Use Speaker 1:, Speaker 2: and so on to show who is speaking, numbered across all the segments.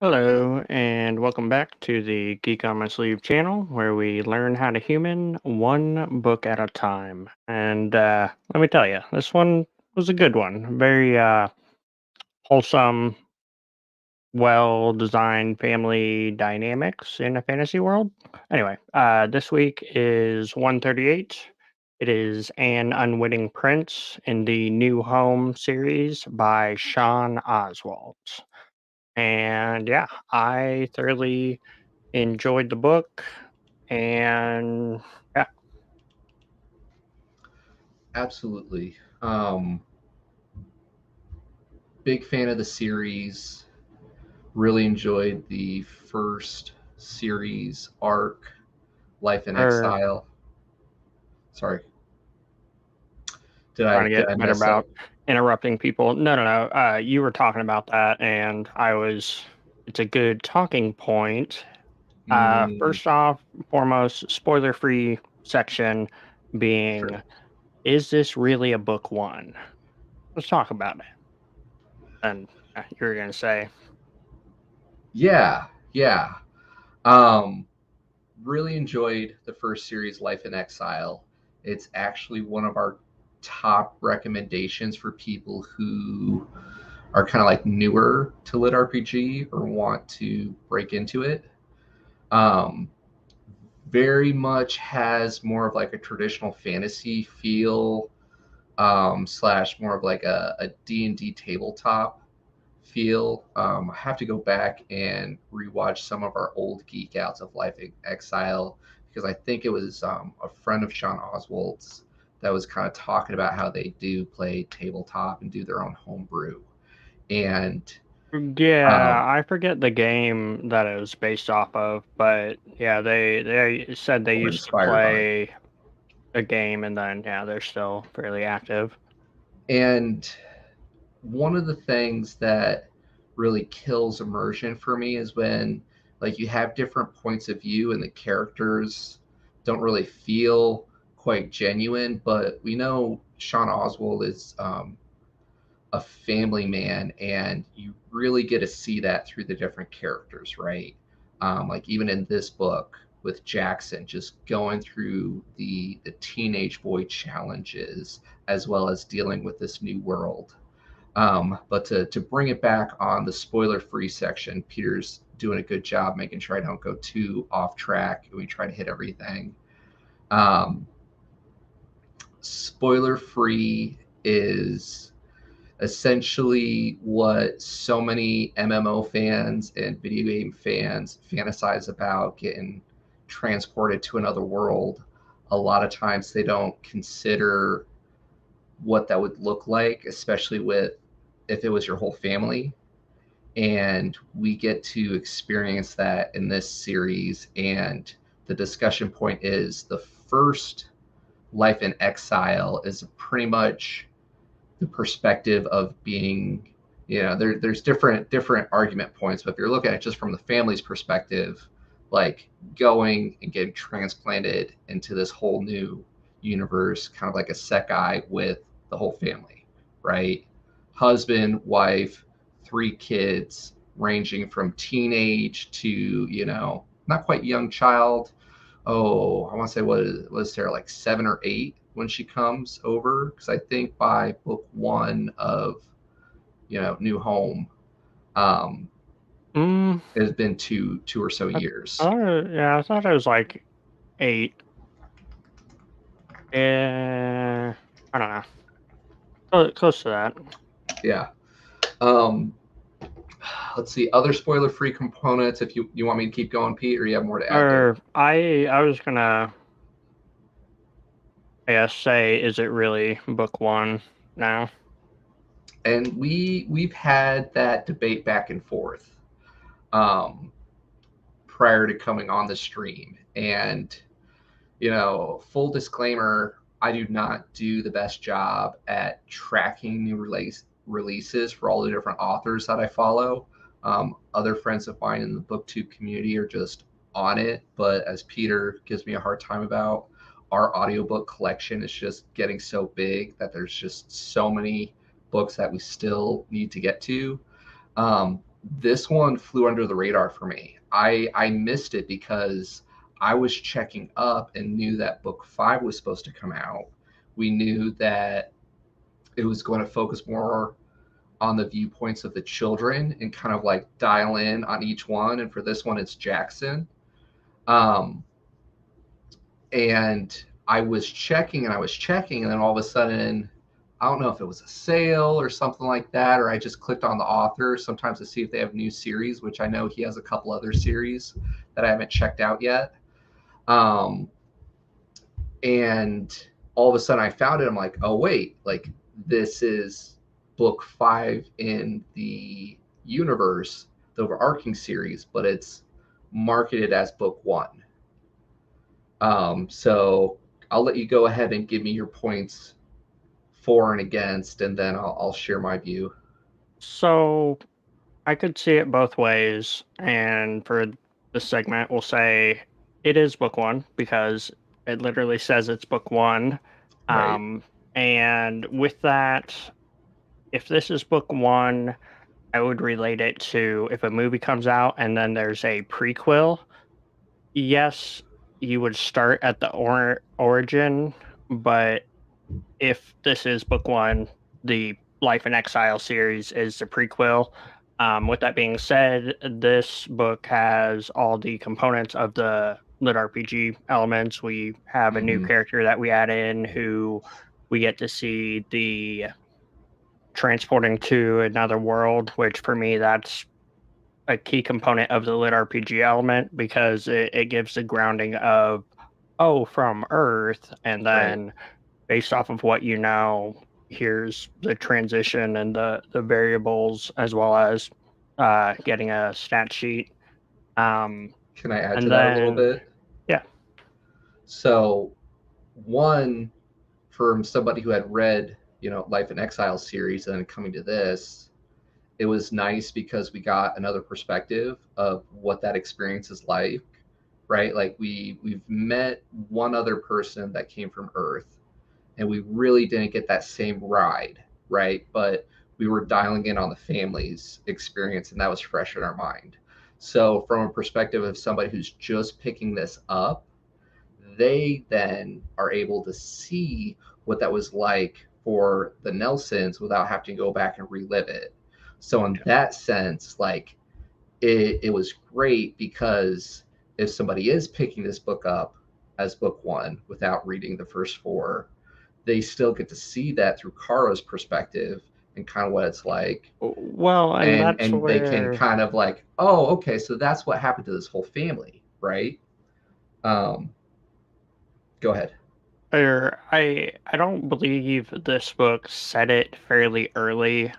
Speaker 1: Hello, and welcome back to the Geek on My Sleeve channel, where we learn how to human one book at a time. And let me tell you, this one was a good one. Very wholesome, well designed family dynamics in a fantasy world. Anyway, this week is 138. It is An Unwitting Prince in the New Home series by Sean Oswald. And yeah, I thoroughly enjoyed the book. And yeah,
Speaker 2: Absolutely. Big fan of the series. Really enjoyed the first series arc, Life in
Speaker 1: we're
Speaker 2: Exile. Sorry,
Speaker 1: trying to
Speaker 2: did
Speaker 1: get
Speaker 2: I
Speaker 1: better
Speaker 2: mess up?
Speaker 1: about interrupting people. No, no, no. You were talking about that, and it's a good talking point.
Speaker 2: Mm,
Speaker 1: First off, foremost, spoiler free section
Speaker 2: sure.
Speaker 1: being, is this really a book one? Let's talk about it. And you were going to say,
Speaker 2: Yeah, yeah. Um, really enjoyed the first series, Life in Exile. It's actually one of our top recommendations for people who are kind of like newer to LitRPG or want to break into it. Um, very much has more of like a traditional fantasy feel, slash more of like a D&D tabletop feel. I have to go back and rewatch some of our old Geek Outs of Life in Exile because I think it was a friend of Sean Oswald's that was kind of talking about how they do play tabletop and do their own homebrew. And
Speaker 1: yeah,
Speaker 2: um,
Speaker 1: I forget the game that it was based off of, but yeah, they said they
Speaker 2: or
Speaker 1: used to
Speaker 2: inspired by.
Speaker 1: play a game and then, yeah, they're still fairly active.
Speaker 2: And one of the things that really kills immersion for me is when like you have different points of view and the characters don't really feel quite genuine, but we know Sean Oswald is a family man, and you really get to see that through the different characters, right? Like even in this book with Jackson, just going through the teenage boy challenges as well as dealing with this new world. But to bring it back on the spoiler free section, Peter's doing a good job making sure I don't go too off track and we try to hit everything. Um, Spoiler free is essentially what so many MMO fans and video game fans fantasize about, getting transported to another world. A lot of times they don't consider what that would look like, especially with if it was your whole family. And we get to experience that in this series. And the discussion point is the first Life in Exile is pretty much the perspective of being, there's different argument points, but if you're looking at it just from the family's perspective, like going and getting transplanted into this whole new universe, kind of like a Sekai with the whole family, right? Husband, wife, 3 kids, ranging from teenage to, not quite young child. Oh, I want to say, what was there, like 7 or 8 when she comes over? Because I think by book one of New Home, um,
Speaker 1: Mm,
Speaker 2: it has been two or so
Speaker 1: I,
Speaker 2: years.
Speaker 1: yeah, I thought it was like 8. I don't know. Close to that.
Speaker 2: Yeah. Um, let's see, other spoiler free components. If you want me to keep going, Pete, or you have more to add there.
Speaker 1: Or I was gonna, I guess, say, is it really book one now?
Speaker 2: And we've had that debate back and forth, um, prior to coming on the stream. And full disclaimer, I do not do the best job at tracking new releases for all the different authors that I follow. Other friends of mine in the booktube community are just on it, but as Peter gives me a hard time about, our audiobook collection is just getting so big that there's just so many books that we still need to get to. um, this one flew under the radar for me. I missed it because I was checking up and knew that book 5 was supposed to come out. We knew that it was going to focus more on the viewpoints of the children and kind of like dial in on each one. And for this one, it's Jackson. Um, and I was checking and I was checking, and then all of a sudden, I don't know if it was a sale or something like that, or I just clicked on the author sometimes to see if they have new series, which I know he has a couple other series that I haven't checked out yet. Um, and all of a sudden I found it. I'm like, oh wait, like this is book 5 in the universe, the overarching series, but it's marketed as book 1. So I'll let you go ahead and give me your points for and against, and then I'll share my view.
Speaker 1: So I could see it both ways, and for this segment, we'll say it is book one because it literally says it's book one.
Speaker 2: Right.
Speaker 1: Um, and with that, if this is book one, I would relate it to if a movie comes out and then there's a prequel. Yes, you would start at the origin, but if this is book one, the Life in Exile series is the prequel. With that being said, this book has all the components of the LitRPG elements. We have a new
Speaker 2: Mm-hmm.
Speaker 1: character that we add in who we get to see the transporting to another world, which for me, that's a key component of the LitRPG element because it gives the grounding of, oh, from Earth, and
Speaker 2: Right.
Speaker 1: then based off of what you know, here's the transition and the variables as well as getting a stat sheet. Um,
Speaker 2: Can I add to
Speaker 1: and
Speaker 2: that a little
Speaker 1: then
Speaker 2: bit?
Speaker 1: yeah,
Speaker 2: So, one, from somebody who had read, Life in Exile series and then coming to this, it was nice because we got another perspective of what that experience is like, right? Like we've met one other person that came from Earth, and we really didn't get that same ride, right? But we were dialing in on the family's experience, and that was fresh in our mind. So from a perspective of somebody who's just picking this up, they then are able to see what that was like for the Nelsons without having to go back and relive it. So in that sense, like it was great because if somebody is picking this book up as book 1 without reading the first 4, they still get to see that through Kara's perspective and kind of what it's like,
Speaker 1: well, and that's
Speaker 2: and they can
Speaker 1: where
Speaker 2: kind of like, oh, okay, so that's what happened to this whole family, right? um Go ahead.
Speaker 1: I don't believe this book said it fairly early,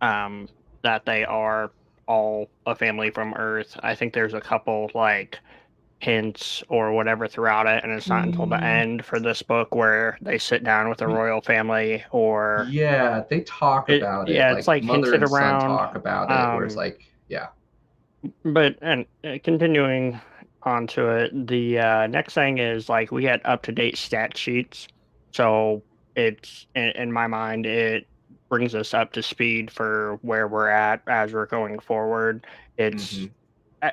Speaker 1: um, that they are all a family from Earth. I think there's a couple like hints or whatever throughout it, and it's not until the
Speaker 2: Mm,
Speaker 1: end for this book where they sit down with the
Speaker 2: we
Speaker 1: royal family or
Speaker 2: Yeah, they talk
Speaker 1: it
Speaker 2: about it,
Speaker 1: yeah, it's
Speaker 2: like
Speaker 1: like
Speaker 2: mother
Speaker 1: hinted
Speaker 2: and son
Speaker 1: around.
Speaker 2: talk about it, where it's
Speaker 1: Um,
Speaker 2: like, yeah.
Speaker 1: but and continuing onto it, the next thing is like we had up to date stat sheets, so it's in my mind it brings us up to speed for where we're at as we're going forward.
Speaker 2: Hmm.
Speaker 1: It's I,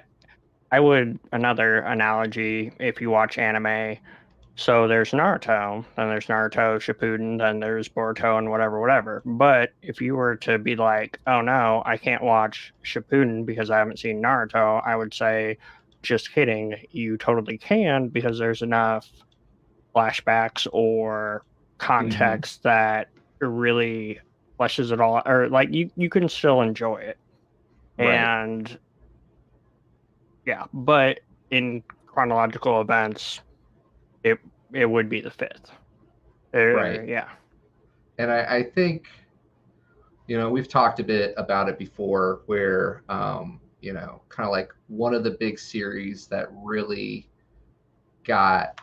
Speaker 1: I would another analogy if you watch anime. So there's Naruto, then there's Naruto Shippuden, then there's Boruto and whatever, whatever. But if you were to be like, oh no, I can't watch Shippuden because I haven't seen Naruto, I would say, just kidding. You totally can because there's enough flashbacks or
Speaker 2: Hmm.
Speaker 1: context that really fleshes it all, or like you can still enjoy it.
Speaker 2: Right.
Speaker 1: And yeah, but in chronological events, it it would be the fifth.
Speaker 2: Right.
Speaker 1: Yeah.
Speaker 2: And I think, we've talked a bit about it before where, kind of like one of the big series that really got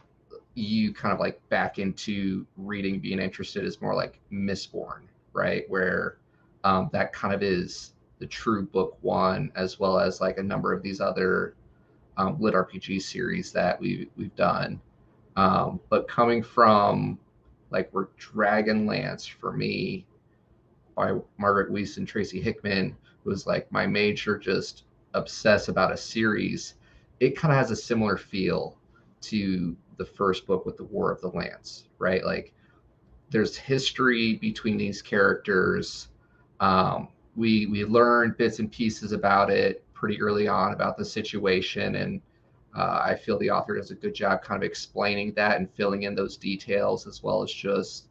Speaker 2: you kind of like back into reading, being interested, is more like Mistborn, right? Where that kind of is the true book 1, as well as like a number of these other lit RPG series that we've done. But coming from like where Dragonlance for me by Margaret Weiss and Tracy Hickman was like my major just obsess about a series, it kind of has a similar feel to the first book with the War of the Lance, right? Like there's history between these characters. We learned bits and pieces about it pretty early on about the situation, and I feel the author does a good job kind of explaining that and filling in those details, as well as just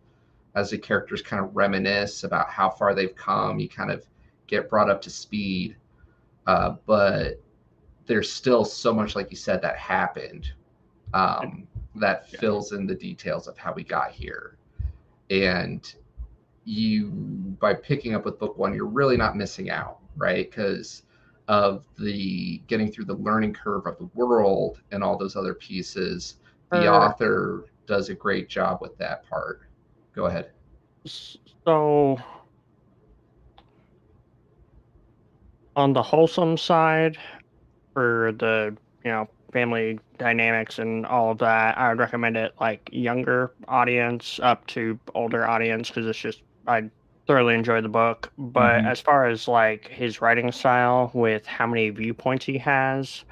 Speaker 2: as the characters kind of reminisce about how far they've come, you kind of get brought up to speed. But there's still so much, like you said, that happened that
Speaker 1: Yeah.
Speaker 2: fills in the details of how we got here. And you, by picking up with book one, you're really not missing out, right? Because of the getting through the learning curve of the world and all those other pieces, the
Speaker 1: Er,
Speaker 2: author does a great job with that part. Go ahead.
Speaker 1: s- so on the wholesome side, for the family dynamics and all of that, I would recommend it like younger audience up to older audience because it's just I thoroughly enjoy the book. But
Speaker 2: Mm-hmm.
Speaker 1: as far as like his writing style with how many viewpoints he has,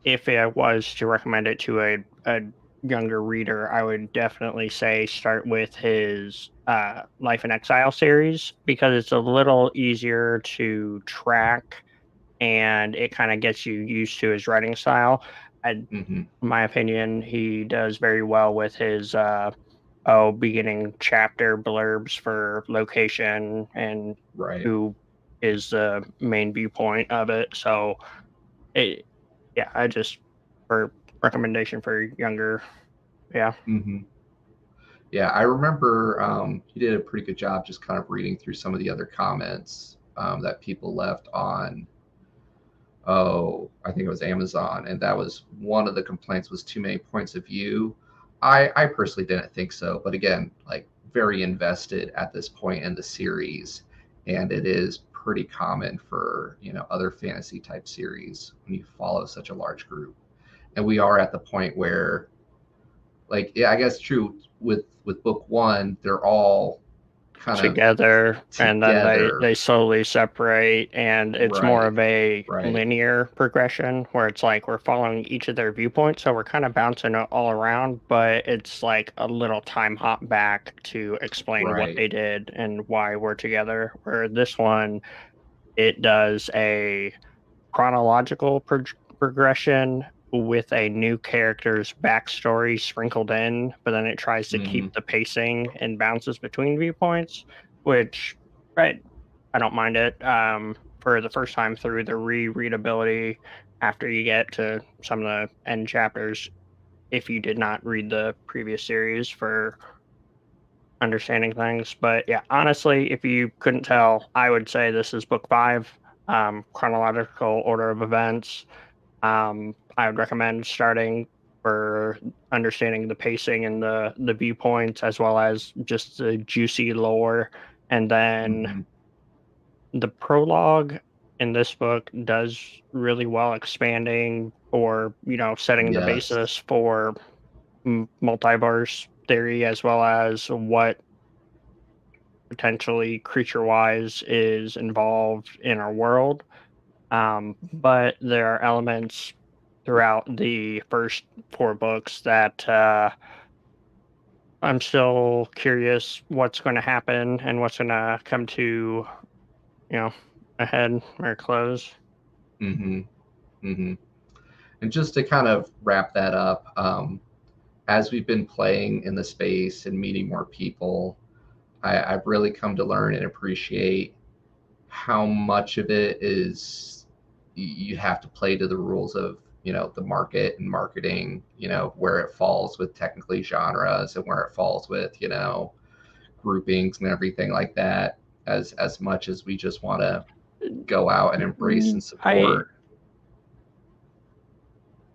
Speaker 1: if I was to recommend it to a younger reader, I would definitely say start with his Life in Exile series because it's a little easier to track and it kind of gets you used to his writing style. In
Speaker 2: Mm-hmm.
Speaker 1: my opinion, he does very well with his beginning chapter blurbs for location and
Speaker 2: Right.
Speaker 1: who is the main viewpoint of it. So it, yeah, I just for recommendation for younger, yeah.
Speaker 2: Mm-hmm. Yeah, I remember he did a pretty good job just kind of reading through some of the other comments that people left on, I think it was Amazon, and that was one of the complaints was too many points of view. I personally didn't think so, but again, like very invested at this point in the series, and it is pretty common for other fantasy type series when you follow such a large group, and we are at the point where, like, yeah, I guess true with book one, they're all kind of
Speaker 1: Together and then they
Speaker 2: together,
Speaker 1: slowly separate and it's more
Speaker 2: right,
Speaker 1: of a
Speaker 2: right,
Speaker 1: linear progression where it's like we're following each of their viewpoints so we're kind of bouncing it all around but it's like a little time hop back to explain what
Speaker 2: right,
Speaker 1: they did and why we're together where this one it does a chronological progression with a new character's backstory sprinkled in, but then it tries to
Speaker 2: hmm,
Speaker 1: keep the pacing and bounces between viewpoints, which right, I don't mind it. For the first time through the rereadability after you get to some of the end chapters, if you did not read the previous series for understanding things. But yeah, honestly, if you couldn't tell, I would say this is book five, chronological order of events. I would recommend starting for understanding the pacing and the viewpoints as well as just the juicy lore. And then
Speaker 2: hmm,
Speaker 1: the prologue in this book does really well expanding or, setting the
Speaker 2: yes.
Speaker 1: basis for multiverse theory as well as what potentially creature wise is involved in our world. But there are elements throughout the first four books that I'm still curious what's going to happen and what's going to come to, you know, a head or close.
Speaker 2: Hmm. Hmm. And just to kind of wrap that up, as we've been playing in the space and meeting more people, I've really come to learn and appreciate how much of it is you have to play to the rules of the market and marketing, where it falls with technically genres and where it falls with groupings and everything like that, as much as we just want to go out and embrace and
Speaker 1: I
Speaker 2: support.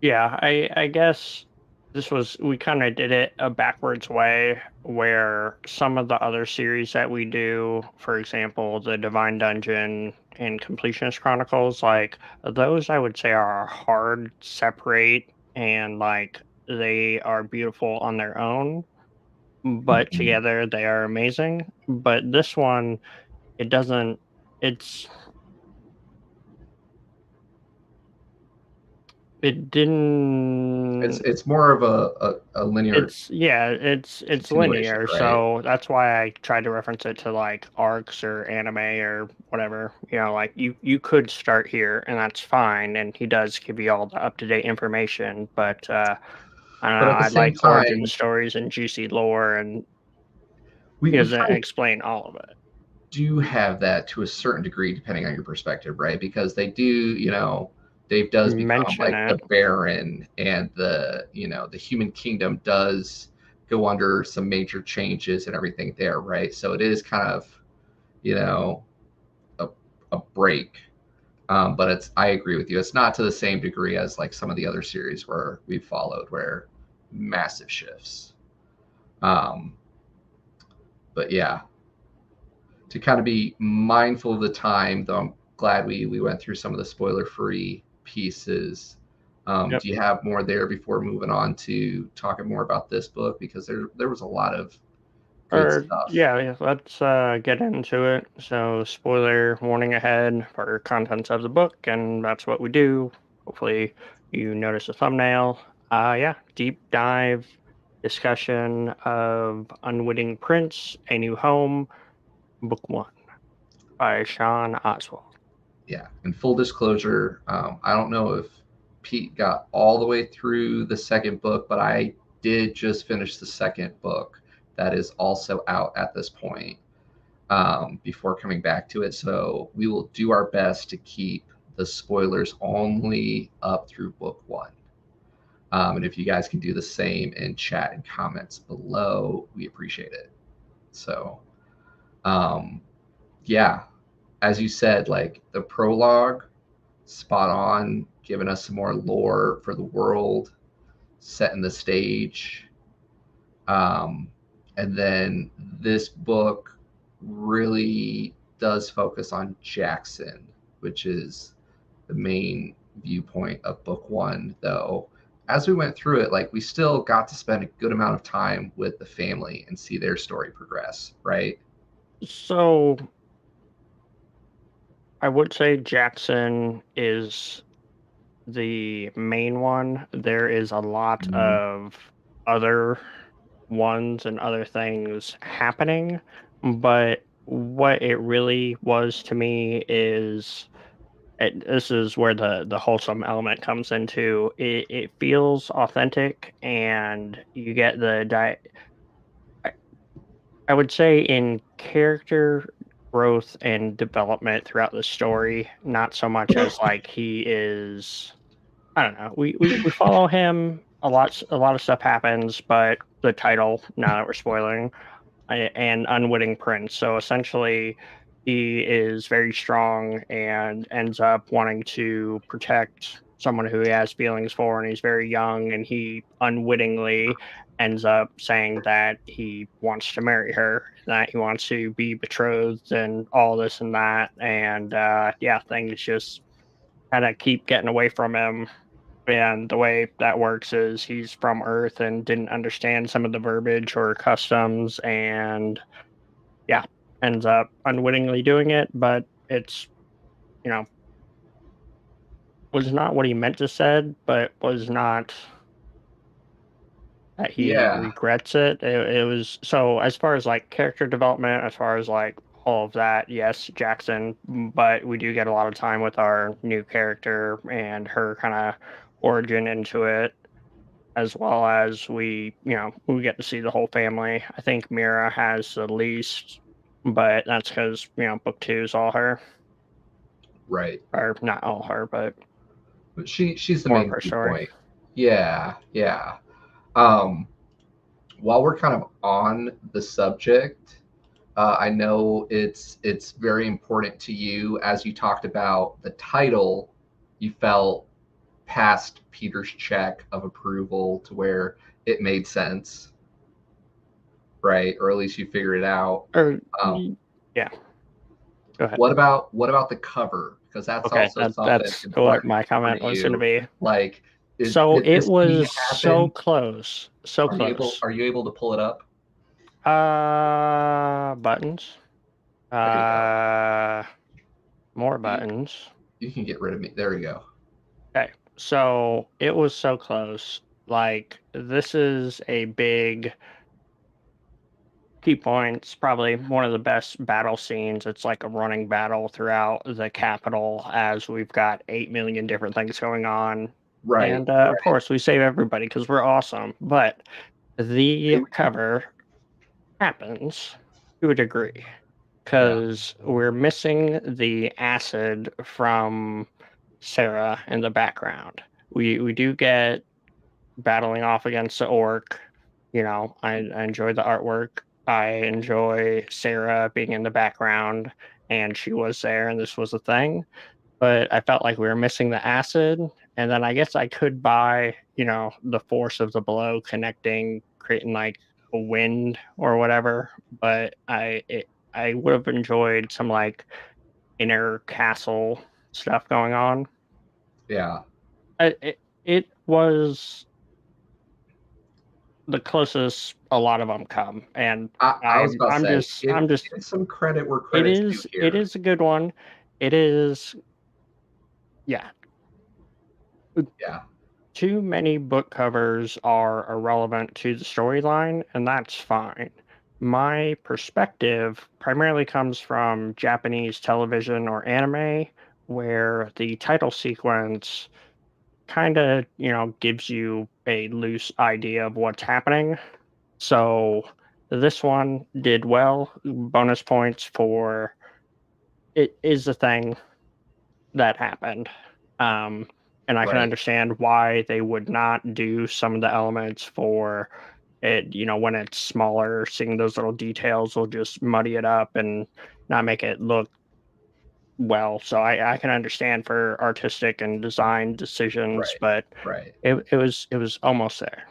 Speaker 1: Yeah, I guess this was we kind of did it a backwards way where some of the other series that we do, for example, the Divine Dungeon and Completionist Chronicles, like those I would say are hard separate and like they are beautiful on their own, but
Speaker 2: Mhm.
Speaker 1: together they are amazing. But this one, it doesn't it's It didn't.
Speaker 2: It's more of a linear
Speaker 1: It's
Speaker 2: continuation,
Speaker 1: linear,
Speaker 2: right?
Speaker 1: so that's why I tried to reference it to like arcs or anime or whatever. Like you could start here and that's fine, and he does give you all the up to date information. But I don't know.
Speaker 2: But at the
Speaker 1: I
Speaker 2: same
Speaker 1: like origin
Speaker 2: time,
Speaker 1: stories and juicy lore, and he
Speaker 2: we
Speaker 1: doesn't
Speaker 2: kind of
Speaker 1: explain all of it.
Speaker 2: do have that to a certain degree, depending on your perspective, right? Because they do, Dave does become
Speaker 1: Mention
Speaker 2: like the
Speaker 1: it.
Speaker 2: Baron, and the human kingdom does go under some major changes and everything there, right? So it is kind of, you know, a, a break. But I agree with you. It's not to the same degree as like some of the other series where we've followed, where massive shifts. Um, but yeah, to kind of be mindful of the time, though I'm glad we went through some of the spoiler free pieces.
Speaker 1: Yep.
Speaker 2: Do you have more there before moving on to talking more about this book? Because there was a lot of good
Speaker 1: Or
Speaker 2: stuff.
Speaker 1: yeah, let's get into it. So, spoiler warning ahead for contents of the book, and that's what we do. Hopefully, you notice the thumbnail. Yeah, deep dive discussion of Unwitting Prince: A New Home, Book One by Sean Oswald.
Speaker 2: Yeah, and full disclosure, I don't know if Pete got all the way through the second book, but I did just finish the second book that is also out at this point, before coming back to it. So we will do our best to keep the spoilers only up through book one. And if you guys can do the same in chat and comments below, we appreciate it. So, um, yeah, as you said, like the prologue, spot on, giving us some more lore for the world, setting the stage. Um, and then this book really does focus on Jackson, which is the main viewpoint of book one, though. As we went through it, like we still got to spend a good amount of time with the family and see their story progress, right?
Speaker 1: So, I would say Jackson is the main one. There is a lot
Speaker 2: Mhm.
Speaker 1: of other ones and other things happening, but what it really was to me is this is where the wholesome element comes into it. It feels authentic, and you get I, I would say in character growth and development throughout the story, not so much as like he is. I don't know. We follow him a lot. A lot of stuff happens, but the title, now that we're spoiling, and Unwitting Prince. So essentially, he is very strong and ends up wanting to protect someone who he has feelings for, and he's very young, and he unwittingly ends up saying that he wants to marry her, that he wants to be betrothed, and all this and that, and yeah, things just kind of keep getting away from him. And the way that works is he's from Earth and didn't understand some of the verbiage or customs, and yeah, ends up unwittingly doing it, but it's, you know, was not what he meant to said, but was not that he
Speaker 2: Yeah,
Speaker 1: regrets it. It was so as far as like character development, as far as like all of that, yes, Jackson, but we do get a lot of time with our new character and her kind of origin into it, as well as we get to see the whole family. I think Mira has the least, but that's because book two is all her,
Speaker 2: right.
Speaker 1: or not all her, but
Speaker 2: But she's the
Speaker 1: more of
Speaker 2: main
Speaker 1: her story.
Speaker 2: viewpoint. Yeah, yeah. Um, while we're kind of on the subject, I know it's very important to you, as you talked about the title. You felt past Peter's check of approval to where it made sense, right? Or at least you figured it out.
Speaker 1: Or
Speaker 2: Um,
Speaker 1: yeah, go ahead.
Speaker 2: what about the cover? Because that's
Speaker 1: Okay,
Speaker 2: also something
Speaker 1: that's what
Speaker 2: important
Speaker 1: my
Speaker 2: for
Speaker 1: comment was going to
Speaker 2: you.
Speaker 1: be.
Speaker 2: Like,
Speaker 1: So
Speaker 2: did
Speaker 1: it
Speaker 2: this scene
Speaker 1: was so
Speaker 2: happen?
Speaker 1: close, so
Speaker 2: Are you able
Speaker 1: close.
Speaker 2: are you able to pull it up?
Speaker 1: Buttons.
Speaker 2: There you go.
Speaker 1: Uh, more
Speaker 2: You
Speaker 1: buttons.
Speaker 2: you can get rid of me. There we go.
Speaker 1: Okay. So it was so close. Like, this is a big key points, probably one of the best battle scenes. It's like a running battle throughout the capital as we've got 8 million different things going on.
Speaker 2: Right,
Speaker 1: And of course, we save everybody because we're awesome. But the
Speaker 2: right.
Speaker 1: cover happens to a degree
Speaker 2: Yeah,
Speaker 1: because we're missing the acid from Sarah in the background. We do get battling off against the orc. I enjoy the artwork. I enjoy Sarah being in the background, and she was there, and this was a thing. But I felt like we were missing the acid, and then I guess I could buy, the force of the blow connecting, creating like a wind or whatever. But I would have enjoyed some like inner castle stuff going on.
Speaker 2: yeah.
Speaker 1: It was the closest a lot of them come, and
Speaker 2: I was about to
Speaker 1: I'm
Speaker 2: say,
Speaker 1: just
Speaker 2: give
Speaker 1: I'm just
Speaker 2: give some credit where
Speaker 1: it
Speaker 2: credit's due
Speaker 1: it
Speaker 2: here.
Speaker 1: is a good one. It is, yeah.
Speaker 2: Yeah,
Speaker 1: Too many book covers are irrelevant to the storyline, and that's fine. My perspective primarily comes from Japanese television or anime, where the title sequence kind of, gives you a loose idea of what's happening. So this one did well. Bonus points for it is a thing that happened. Um, and I can
Speaker 2: right,
Speaker 1: understand why they would not do some of the elements for it, when it's smaller, seeing those little details will just muddy it up and not make it look well. So I can understand for artistic and design decisions,
Speaker 2: right,
Speaker 1: but
Speaker 2: right.
Speaker 1: it was almost there.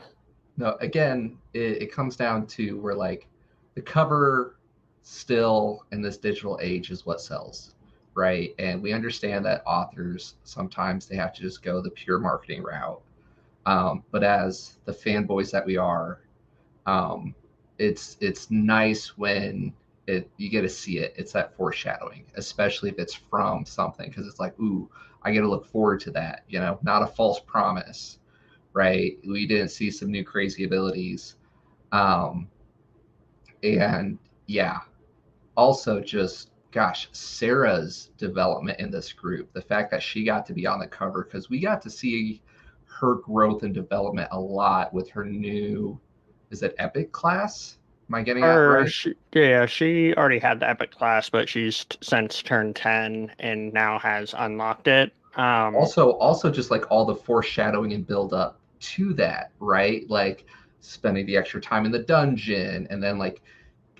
Speaker 2: No, again, it comes down to where like the cover still in this digital age is what sells, right? And we understand that authors sometimes they have to just go the pure marketing route. But as the fanboys that we are, um, it's nice when you get to see it. It's that foreshadowing, especially if it's from something, because it's like, ooh, I get to look forward to that. Not a false promise, right? We didn't see some new crazy abilities, um, and yeah. Also, just gosh, Sarah's development in this group, the fact that she got to be on the cover because we got to see her growth and development a lot with her new, is it Epic class? Am I getting that
Speaker 1: Or
Speaker 2: right?
Speaker 1: she already had the epic class, but she's since turned 10 and now has unlocked it.
Speaker 2: Also just like all the foreshadowing and build up to that, right? Like spending the extra time in the dungeon and then like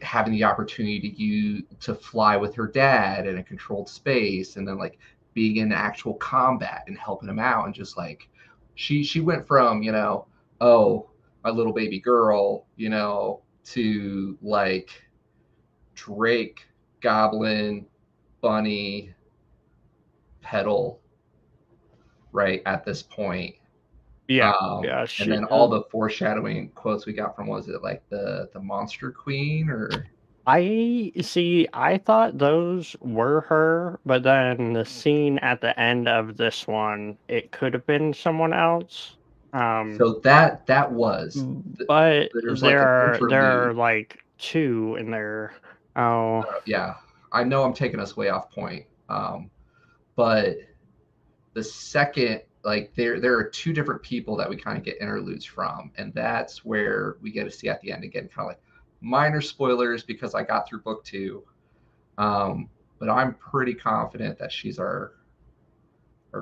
Speaker 2: having the opportunity to fly with her dad in a controlled space and then like being in actual combat and helping him out and just like she went from oh, my little baby girl, to like Drake, Goblin, Bunny, Petal, right at this point.
Speaker 1: Yeah, yeah,
Speaker 2: And then all the foreshadowing quotes we got from, was it like the Monster Queen or
Speaker 1: I see, I thought those were her, but then the scene at the end of this one, it could have been someone else. Um,
Speaker 2: so that was
Speaker 1: but
Speaker 2: there's like
Speaker 1: there
Speaker 2: an
Speaker 1: are
Speaker 2: interlude.
Speaker 1: like 2 in there. Oh,
Speaker 2: Yeah, I know I'm taking us way off point, but the second, like there are two different people that we kind of get interludes from, and that's where we get to see at the end again, kind of like minor spoilers because I got through book two, um, but I'm pretty confident that she's our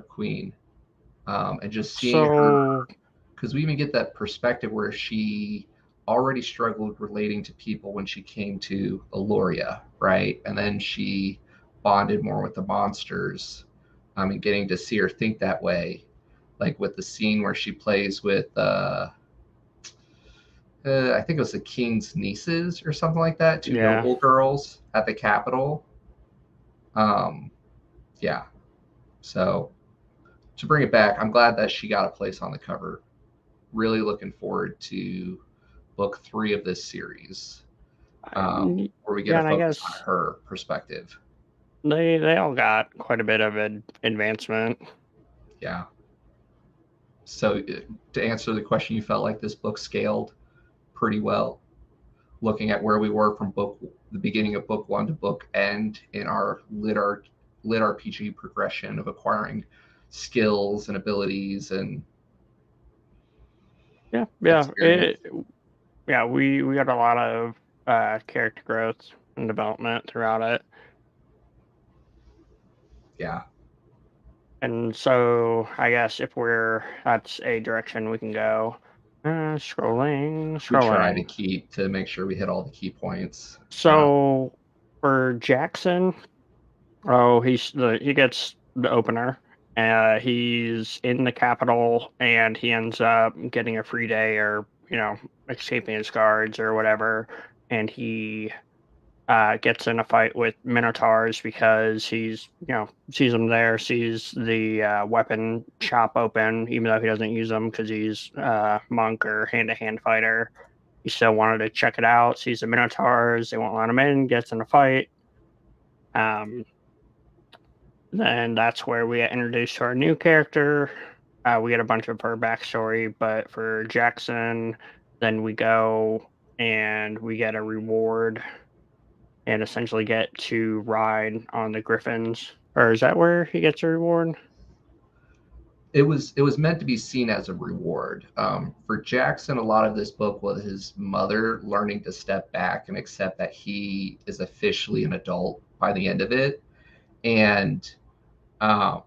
Speaker 2: queen, and just seeing her,
Speaker 1: so
Speaker 2: because we even get that perspective where she already struggled relating to people when she came to Aloria, right? And then she bonded more with the monsters, and getting to see her think that way, like with the scene where she plays with, I think it was the king's nieces or something like that, two
Speaker 1: yeah.
Speaker 2: noble girls at the Capitol. Um, yeah. So to bring it back, I'm glad that she got a place on the cover. Really looking forward to book three of this series, where we get
Speaker 1: Yeah,
Speaker 2: to
Speaker 1: and I
Speaker 2: focus on
Speaker 1: guess
Speaker 2: her perspective.
Speaker 1: they all got quite a bit of advancement.
Speaker 2: Yeah. So to answer the question, you felt like this book scaled pretty well, looking at where we were from the beginning of book one to book end in our lit RPG progression of acquiring skills and abilities and
Speaker 1: Yeah, yeah,
Speaker 2: experience.
Speaker 1: yeah. We got a lot of character growth and development throughout it,
Speaker 2: Yeah,
Speaker 1: and so I guess if that's a direction we can go.
Speaker 2: we try to
Speaker 1: Scrolling.
Speaker 2: keep to make sure we hit all the key points.
Speaker 1: So for Jackson, oh, he gets the opener. He's in the capital, and he ends up getting a free day, or escaping his guards or whatever. And he gets in a fight with minotaurs because sees them there, sees the weapon shop open, even though he doesn't use them because he's monk or hand to hand fighter. He still wanted to check it out. Sees the minotaurs, they won't let him in. Gets in a fight. Um, And that's where we get introduced to our new character. We get a bunch of her backstory, but for Jackson, then we go and we get a reward and essentially get to ride on the Griffins. Or is that where he gets a reward?
Speaker 2: It was meant to be seen as a reward. For Jackson, a lot of this book was his mother learning to step back and accept that he is officially an adult by the end of it. And uh,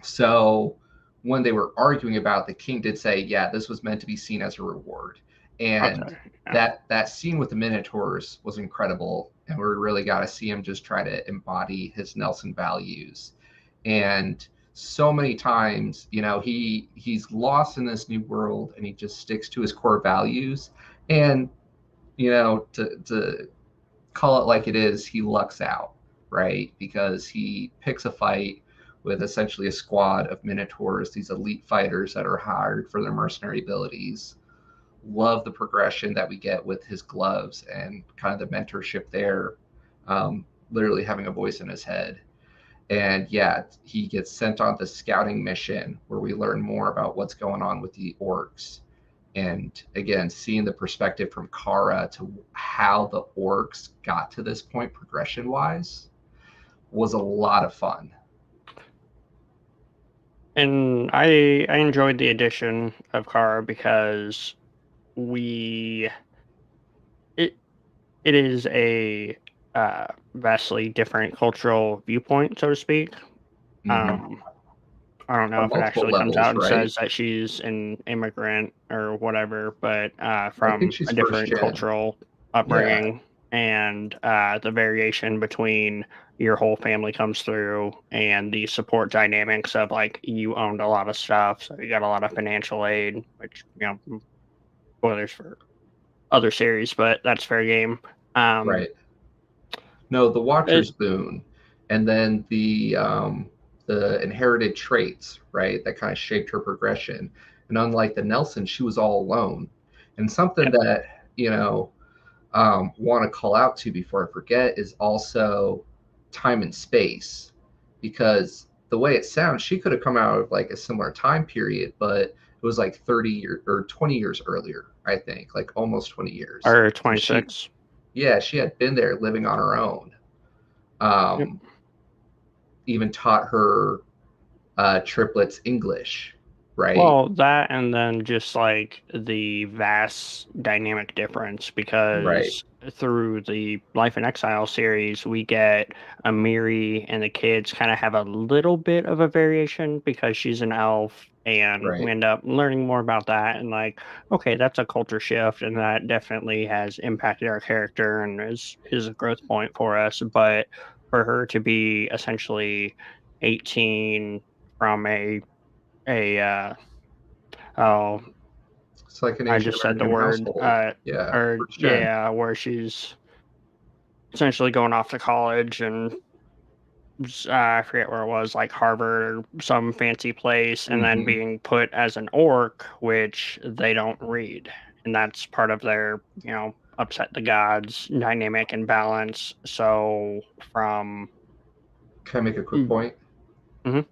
Speaker 2: so when they were arguing about, the king did say, "Yeah, this was meant to be seen as a reward." And
Speaker 1: Okay. Yeah.
Speaker 2: that scene with the Minotaurs was incredible, and we really got to see him just try to embody his Nelson values. And so many times, he's lost in this new world, and he just sticks to his core values. And to call it like it is, he lucks out, right? Because he picks a fight with essentially a squad of Minotaurs, these elite fighters that are hired for their mercenary abilities. Love the progression that we get with his gloves and kind of the mentorship there, literally having a voice in his head. And yeah, he gets sent on the scouting mission where we learn more about what's going on with the orcs. And again, seeing the perspective from Kara to how the orcs got to this point progression wise was a lot of fun.
Speaker 1: And I enjoyed the addition of Kara because we it it is a vastly different cultural viewpoint, so to speak.
Speaker 2: Mm-hmm.
Speaker 1: Um, I don't know
Speaker 2: On
Speaker 1: if it
Speaker 2: multiple
Speaker 1: actually comes out
Speaker 2: levels,
Speaker 1: and
Speaker 2: right?
Speaker 1: says that she's an immigrant or whatever, but
Speaker 2: I think
Speaker 1: from
Speaker 2: she's
Speaker 1: a
Speaker 2: first
Speaker 1: different
Speaker 2: gen.
Speaker 1: cultural
Speaker 2: Yeah,
Speaker 1: upbringing, and the variation between your whole family comes through, and the support dynamics of like you owned a lot of stuff, so you got a lot of financial aid, which spoilers for other series, but that's fair game. Um,
Speaker 2: right. No, the
Speaker 1: it,
Speaker 2: Watcher's boon, and then the inherited traits, right? That kind of shaped her progression. And unlike the Nelson, she was all alone. And something
Speaker 1: yeah,
Speaker 2: that want to call out to before I forget is also time and space, because the way it sounds, she could have come out of like a similar time period, but it was like 30 years or 20 years earlier, I think, like almost 20 years.
Speaker 1: or
Speaker 2: So she,
Speaker 1: 26.
Speaker 2: yeah, she had been there living on her own. Um, Even taught her triplets English, right?
Speaker 1: Well, that and then just like the vast dynamic difference
Speaker 2: Right,
Speaker 1: because through the Life in Exile series, we get Amiri and the kids kind of have a little bit of a variation because she's an elf, and we
Speaker 2: right.
Speaker 1: end up learning more about that. And like, okay, that's a culture shift, and that definitely has impacted our character and is a growth point for us. But for her to be essentially 18 from a oh,
Speaker 2: It's like an
Speaker 1: I
Speaker 2: Asian
Speaker 1: just said the
Speaker 2: American
Speaker 1: word,
Speaker 2: household. Yeah,
Speaker 1: or
Speaker 2: first gen.
Speaker 1: yeah, where she's essentially going off to college and I forget where it was, like Harvard or some fancy place, and then
Speaker 2: Mm-hmm.
Speaker 1: being put as an orc, which they don't read, and that's part of their, upset the gods dynamic and balance. So from
Speaker 2: Can I make a quick
Speaker 1: mm,
Speaker 2: point?
Speaker 1: mhm.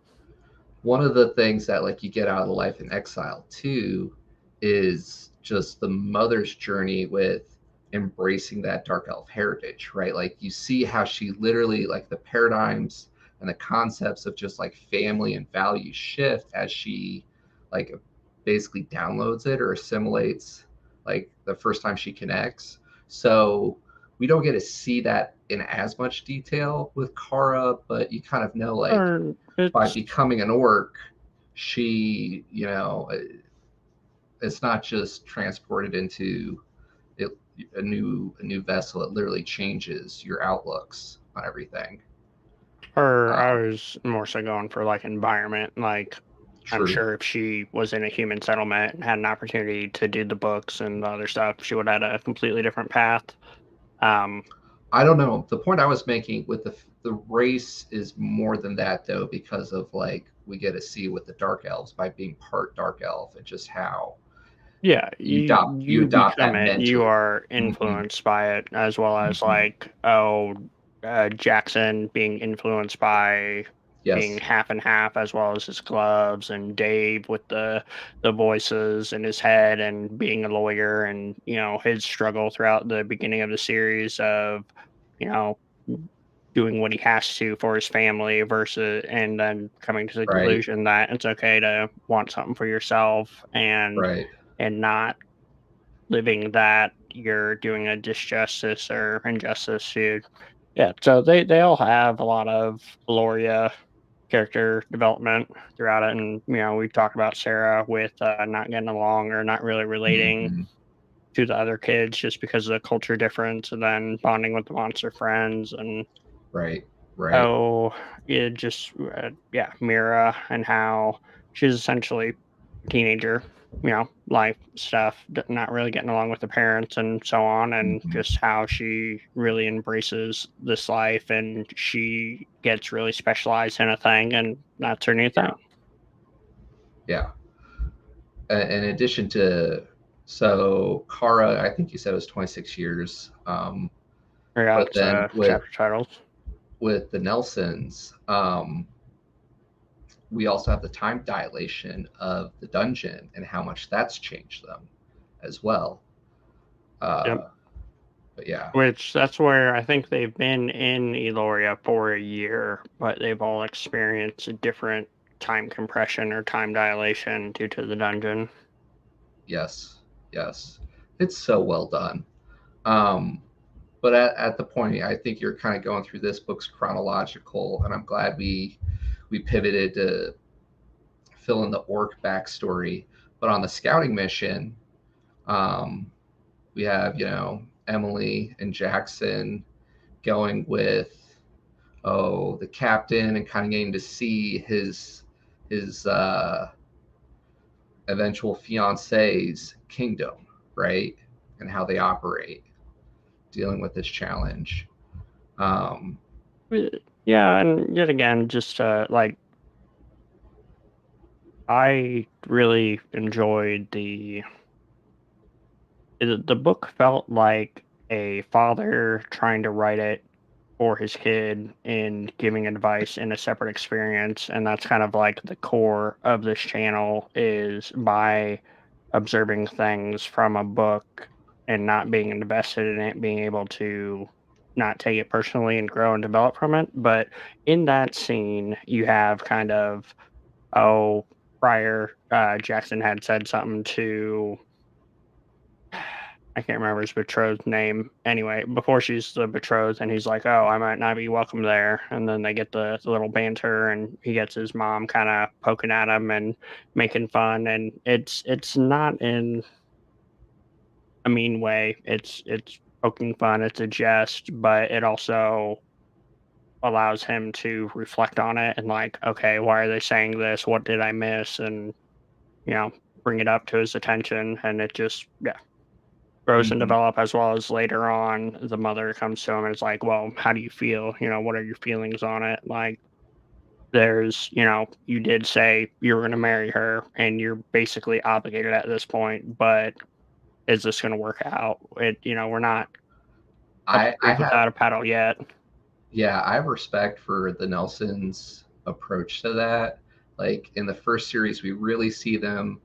Speaker 2: one of the things that like you get out of the life in exile too is just the mother's journey with embracing that dark elf heritage, right? Like you see how she literally like the paradigms and the concepts of just like family and values shift as she like basically downloads it or assimilates like the first time she connects. So we don't get to see that in as much detail with Kara, but you kind of know like
Speaker 1: Or
Speaker 2: by
Speaker 1: it's
Speaker 2: becoming an orc, she, it's not just transported into it, a new vessel. It literally changes your outlooks on everything.
Speaker 1: or I
Speaker 2: Um,
Speaker 1: was more so going for like environment. Like I'm
Speaker 2: true.
Speaker 1: sure if she was in a human settlement and had an opportunity to do the books and the other stuff, she would have had a completely different path. Um,
Speaker 2: I don't know. The point I was making with the race is more than that though, because of like we get to see with the dark elves by being part dark elf and just how
Speaker 1: yeah,
Speaker 2: you
Speaker 1: you
Speaker 2: adopt you
Speaker 1: you
Speaker 2: adopt
Speaker 1: become
Speaker 2: that
Speaker 1: it. You
Speaker 2: mentally.
Speaker 1: are
Speaker 2: Hmm.
Speaker 1: influenced by it, as well as
Speaker 2: Hmm.
Speaker 1: like Jackson being influenced by being
Speaker 2: Yes.
Speaker 1: half and half, as well as his gloves, and Dave with the voices in his head, and being a lawyer, and his struggle throughout the beginning of the series of you know doing what he has to for his family versus and then coming to the
Speaker 2: Right.
Speaker 1: conclusion that it's okay to want something for yourself
Speaker 2: Right.
Speaker 1: and not living that you're doing a disjustice or injustice to. Yeah, so they all have a lot of Gloria character development throughout it, and we talked about Sarah with not getting along or not really relating
Speaker 2: Hmm.
Speaker 1: to the other kids just because of the culture difference, and then bonding with the monster friends. And
Speaker 2: Right. Right.
Speaker 1: oh, it just yeah, Mira and how she's essentially a teenager, life stuff, not really getting along with the parents and so on, and
Speaker 2: Hmm.
Speaker 1: just how she really embraces this life and she gets really specialized in a thing, and that's her new
Speaker 2: Yeah.
Speaker 1: thing.
Speaker 2: Yeah. In addition to, so Kara, I think you said it was 26 years.
Speaker 1: Yeah,
Speaker 2: But
Speaker 1: it's
Speaker 2: then with
Speaker 1: chapter titles.
Speaker 2: with the Nelsons, we also have the time dilation of the dungeon and how much that's changed them as well.
Speaker 1: Yep.
Speaker 2: Uh, but yeah,
Speaker 1: Which that's where I think they've been in Eloria for a year, but they've all experienced a different time compression or time dilation due to the dungeon.
Speaker 2: yes, yes, it's so well done. Um, but at the point, I think you're kind of going through this book's chronological, and I'm glad we pivoted to fill in the orc backstory. But on the scouting mission, um, we have Emily and Jackson going with the captain and kind of getting to see his eventual fiance's kingdom, right, and how they operate, dealing with this challenge. Um,
Speaker 1: Yeah, and yet again, just like I really enjoyed the book felt like a father trying to write it for his kid and giving advice in a separate experience, and that's kind of like the core of this channel is by observing things from a book and not being invested in it, being able to not take it personally and grow and develop from it. But in that scene, you have kind of, oh, prior, Jackson had said something to, I can't remember his betrothed's name. Anyway, before she's the betrothed, and he's like, "Oh, I might not be welcome there." And then they get the little banter, and he gets his mom kind of poking at him and making fun, and it's not in a mean way. It's poking fun. It's a jest, but it also allows him to reflect on it and like, okay, why are they saying this? What did I miss? And you know, bring it up to his attention, and it just yeah grows and
Speaker 2: mhm.
Speaker 1: develop as well as later on the mother comes to him and is like, well, how do you feel, what are your feelings on it, like there's you did say you were going to marry her and you're basically obligated at this point, but is this going to work out, we're not up the
Speaker 2: I
Speaker 1: creek
Speaker 2: have
Speaker 1: without a paddle yet.
Speaker 2: Yeah, I have respect for the Nelsons' approach to that. Like in the first series, we really see them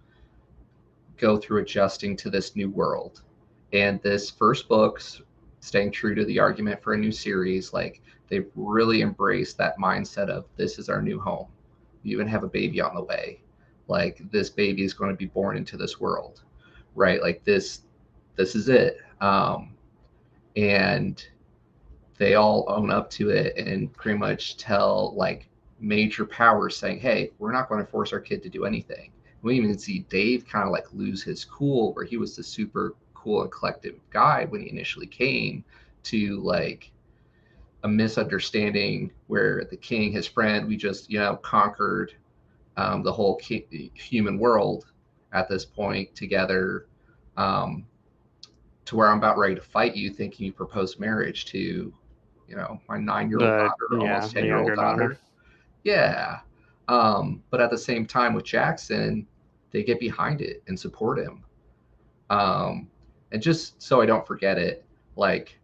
Speaker 2: go through adjusting to this new world. And this first book's staying true to the argument for a new series. Like they've really embraced that mindset of this is our new home. You even have a baby on the way. Like this baby is going to be born into this world, right? Like this is it. And they all own up to it and pretty much tell like major powers saying, hey, we're not going to force our kid to do anything. We even see Dave kind of like lose his cool, where he was the super cool and collective guy when he initially came, to like a misunderstanding where the king, his friend, we just, conquered the whole human world at this point together, um, to where I'm about ready to fight you thinking you proposed marriage to, my 9-year-old daughter, almost
Speaker 1: The
Speaker 2: 10-year-old
Speaker 1: younger daughter.
Speaker 2: daughter. Yeah. But at the same time with Jackson, they get behind it and support him. And just so I don't forget it, like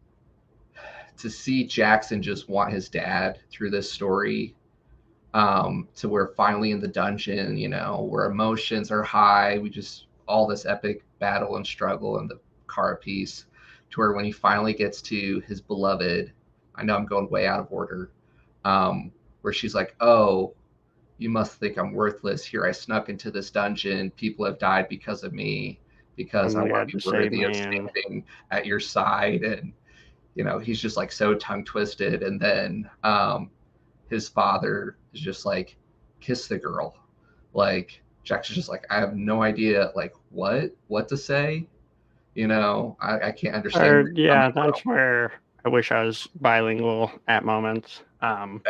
Speaker 2: to see Jackson just want his dad through this story, to where finally in the dungeon, where emotions are high, we just all this epic battle and struggle and the car piece, to where when he finally gets to his beloved, I know I'm going way out of order, where she's like, oh, you must think I'm worthless. Here I snuck into this dungeon. People have died because of me, because I
Speaker 1: And you
Speaker 2: want
Speaker 1: had
Speaker 2: to
Speaker 1: to
Speaker 2: be
Speaker 1: save
Speaker 2: worthy of
Speaker 1: me, and
Speaker 2: standing at your side. And, he's just like so tongue twisted. And then his father is just like, kiss the girl. Like Jackson's just like, I have no idea like what to say. I can't understand where
Speaker 1: or
Speaker 2: you're
Speaker 1: yeah,
Speaker 2: coming
Speaker 1: that's where I wish I was bilingual at moments.
Speaker 2: from.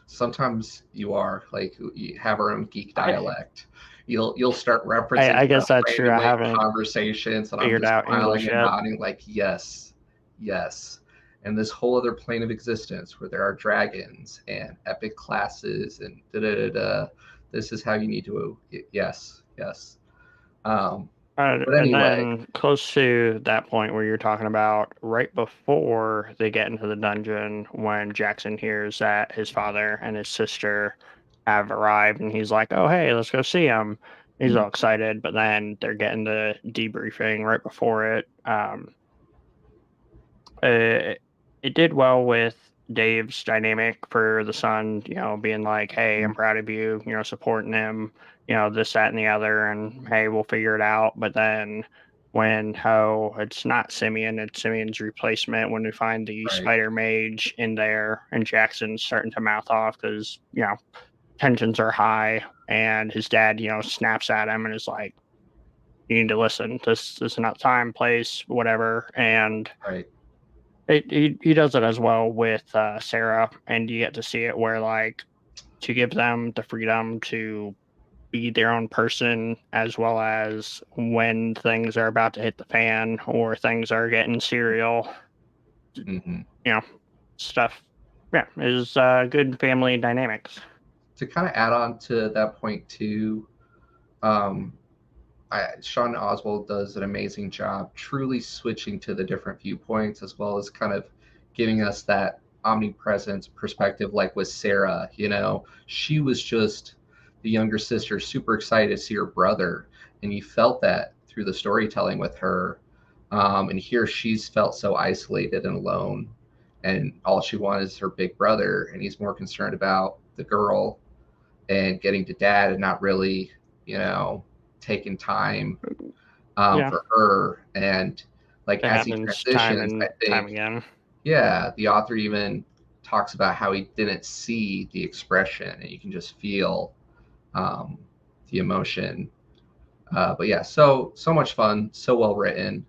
Speaker 2: Sometimes you are like, you have our own geek
Speaker 1: I,
Speaker 2: dialect. You'll start referencing
Speaker 1: I
Speaker 2: stuff
Speaker 1: guess that's true. I
Speaker 2: randomly in
Speaker 1: haven't
Speaker 2: conversations, and I'm
Speaker 1: figured
Speaker 2: just
Speaker 1: out
Speaker 2: smiling
Speaker 1: English
Speaker 2: and
Speaker 1: yet.
Speaker 2: nodding like yes, yes. And this whole other plane of existence where there are dragons and epic classes and da da da da. This is how you need to. Yes, yes. Um, but
Speaker 1: And
Speaker 2: anyway,
Speaker 1: then close to that point where you're talking about, right before they get into the dungeon, when Jackson hears that his father and his sister have arrived, and he's like, "Oh, hey, let's go see him." He's
Speaker 2: mm,
Speaker 1: all excited, but then they're getting the debriefing right before it. It it did well with Dave's dynamic for the son, being like, "Hey, I'm
Speaker 2: mm,
Speaker 1: proud of you," supporting him, this, that, and the other, and hey, we'll figure it out. But then when it's not Simeon, it's Simeon's replacement, when we find the
Speaker 2: right,
Speaker 1: spider mage in there and Jackson's starting to mouth off because, tensions are high, and his dad, snaps at him and is like, "You need to listen. This is not time, place, whatever." And
Speaker 2: right,
Speaker 1: he does it as well with, Sarah, and you get to see it where, like, to give them the freedom to be their own person, as well as when things are about to hit the fan or things are getting serial,
Speaker 2: hmm
Speaker 1: you know, stuff, yeah, is, good family dynamics.
Speaker 2: To kind of add on to that point too. Um, Sean Oswald does an amazing job truly switching to the different viewpoints, as well as kind of giving us that omnipresent perspective. Like with Sarah, she was just the younger sister, super excited to see her brother, and you felt that through the storytelling with her. And here she's felt so isolated and alone, and all she wanted is her big brother, and he's more concerned about the girl and getting to dad, and not really, you know, taking time
Speaker 1: Yeah,
Speaker 2: for her. And like
Speaker 1: it
Speaker 2: as he
Speaker 1: happens time
Speaker 2: transitions, I
Speaker 1: and time
Speaker 2: think,
Speaker 1: again.
Speaker 2: yeah, the author even talks about how he didn't see the expression, and you can just feel um, the emotion. But yeah, so much fun, so well written.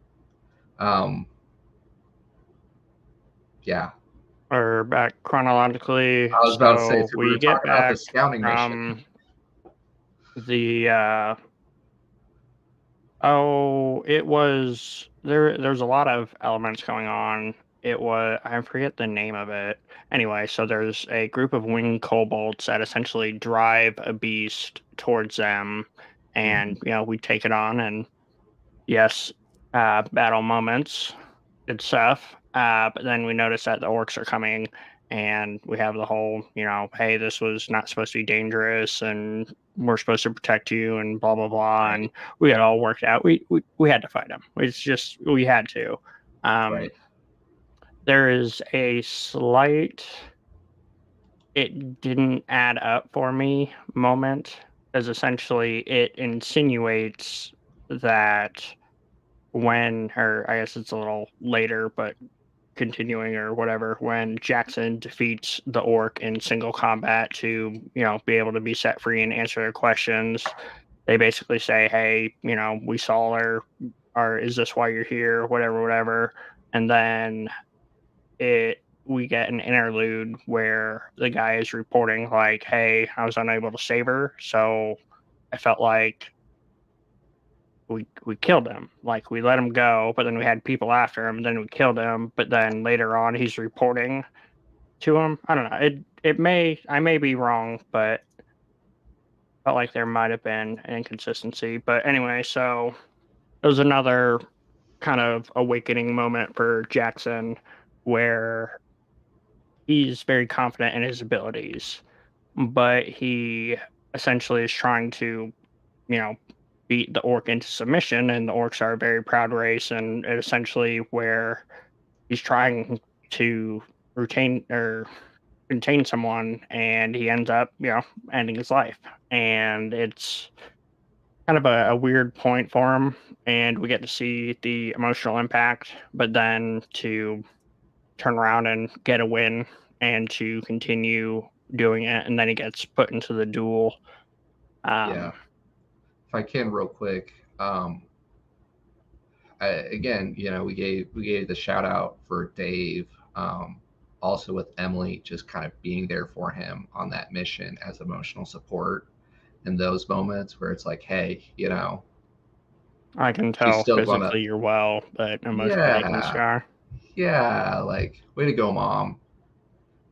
Speaker 2: Um, yeah,
Speaker 1: Or back chronologically,
Speaker 2: I was about to say,
Speaker 1: so
Speaker 2: so we
Speaker 1: we
Speaker 2: were
Speaker 1: get
Speaker 2: talking about the
Speaker 1: back
Speaker 2: scouting mission.
Speaker 1: from the, oh, it was there's a lot of elements going on. It was, I forget the name of it. Anyway, so there's a group of winged kobolds that essentially drive a beast towards them, and
Speaker 2: Mhm.
Speaker 1: we take it on, and yes, battle moments, good stuff. But then we notice that the orcs are coming, and we have the whole, hey, this was not supposed to be dangerous, and we're supposed to protect you, and blah blah blah,
Speaker 2: Right.
Speaker 1: and we had all worked out. We had to fight him. It's just we had to. Um,
Speaker 2: Right.
Speaker 1: there is a slight it didn't add up for me moment, as essentially it insinuates that when, or I guess it's a little later, but continuing or whatever, when Jackson defeats the orc in single combat to, be able to be set free and answer their questions, they basically say, hey, we saw her, or is this why you're here, whatever, whatever. And then we get an interlude where the guy is reporting like, hey, I was unable to save her, so I felt like we killed him. Like we let him go, but then we had people after him, and then we killed him. But then later on, he's reporting to him. I don't know. I may be wrong, but felt like there might have been an inconsistency. But anyway, so it was another kind of awakening moment for Jackson, where he's very confident in his abilities, but he essentially is trying to, you know, beat the orc into submission, and the orcs are a very proud race, and essentially where he's trying to retain or contain someone, and he ends up, ending his life. And it's kind of a weird point for him, and we get to see the emotional impact, but then to turn around and get a win and to continue doing it, and then he gets put into the duel.
Speaker 2: Yeah.
Speaker 1: Um,
Speaker 2: If I can, real quick, again, we gave the shout out for Dave. Also with Emily, just kind of being there for him on that mission as emotional support in those moments where it's like, hey,
Speaker 1: I can
Speaker 2: she's
Speaker 1: tell
Speaker 2: still gonna,
Speaker 1: physically you're well, but emotionally you can
Speaker 2: yeah,
Speaker 1: scar.
Speaker 2: yeah, like way to go, mom.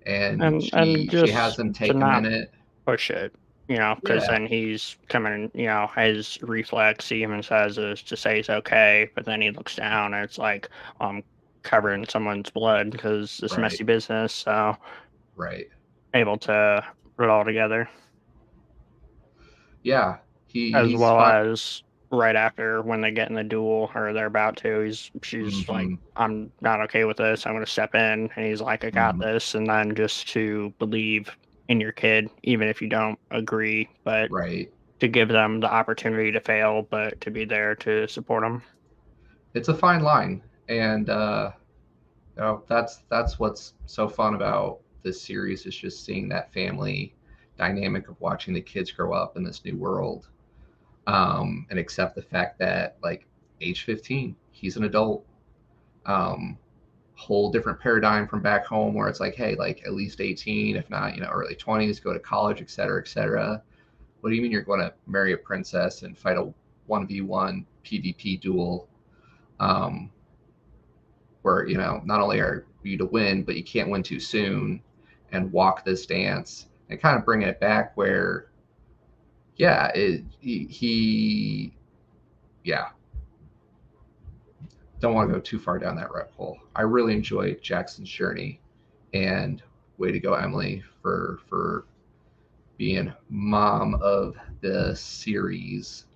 Speaker 2: And
Speaker 1: And
Speaker 2: she has
Speaker 1: just
Speaker 2: him
Speaker 1: to
Speaker 2: take a
Speaker 1: not
Speaker 2: minute.
Speaker 1: push it, because
Speaker 2: Yeah,
Speaker 1: then he's coming, his reflex, he even says, is to say he's okay, but then he looks down and it's like, I'm covered in someone's blood because this
Speaker 2: right,
Speaker 1: messy business. So
Speaker 2: right.
Speaker 1: able to put it all together,
Speaker 2: Yeah,
Speaker 1: as
Speaker 2: he's
Speaker 1: well
Speaker 2: fine.
Speaker 1: as right after when they get in the duel, or they're about to, she's like,
Speaker 2: Mm-hmm,
Speaker 1: I'm not okay with this, I'm going to step in, and he's like, I got
Speaker 2: mm-hmm,
Speaker 1: this. And then just to believe in your kid, even if you don't agree, but
Speaker 2: right.
Speaker 1: to give them the opportunity to fail, but to be there to support them.
Speaker 2: It's a fine line, and that's what's so fun about this series is just seeing that family dynamic of watching the kids grow up in this new world, and accept the fact that like age 15, he's an adult. Um, Whole different paradigm from back home where it's like, hey, like at least 18, if not, early 20s, go to college, et cetera, et cetera. What do you mean you're going to marry a princess and fight a 1v1 PvP duel? Um, where not only are you to win, but you can't win too soon, and walk this dance and kind of bring it back where, yeah, yeah, don't want to go too far down that rabbit hole. I really enjoyed Jackson's journey, and way to go, Emily, for being mom of the series.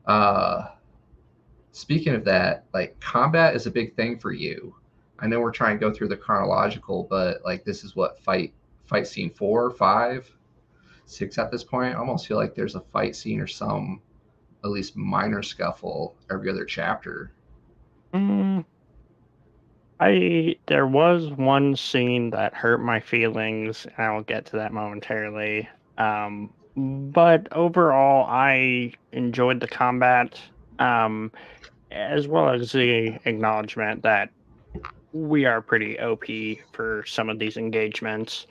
Speaker 2: Uh, Speaking of that, like combat is a big thing for you. I know we're trying to go through the chronological, but like this is what fight scene 4, 5, 6 at this point. I almost feel like there's a fight scene or some at least minor scuffle every other chapter.
Speaker 1: Mm, there was one scene that hurt my feelings, and I will get to that momentarily. But overall, I enjoyed the combat, um, as well as the acknowledgement that we are pretty OP for some of these engagements.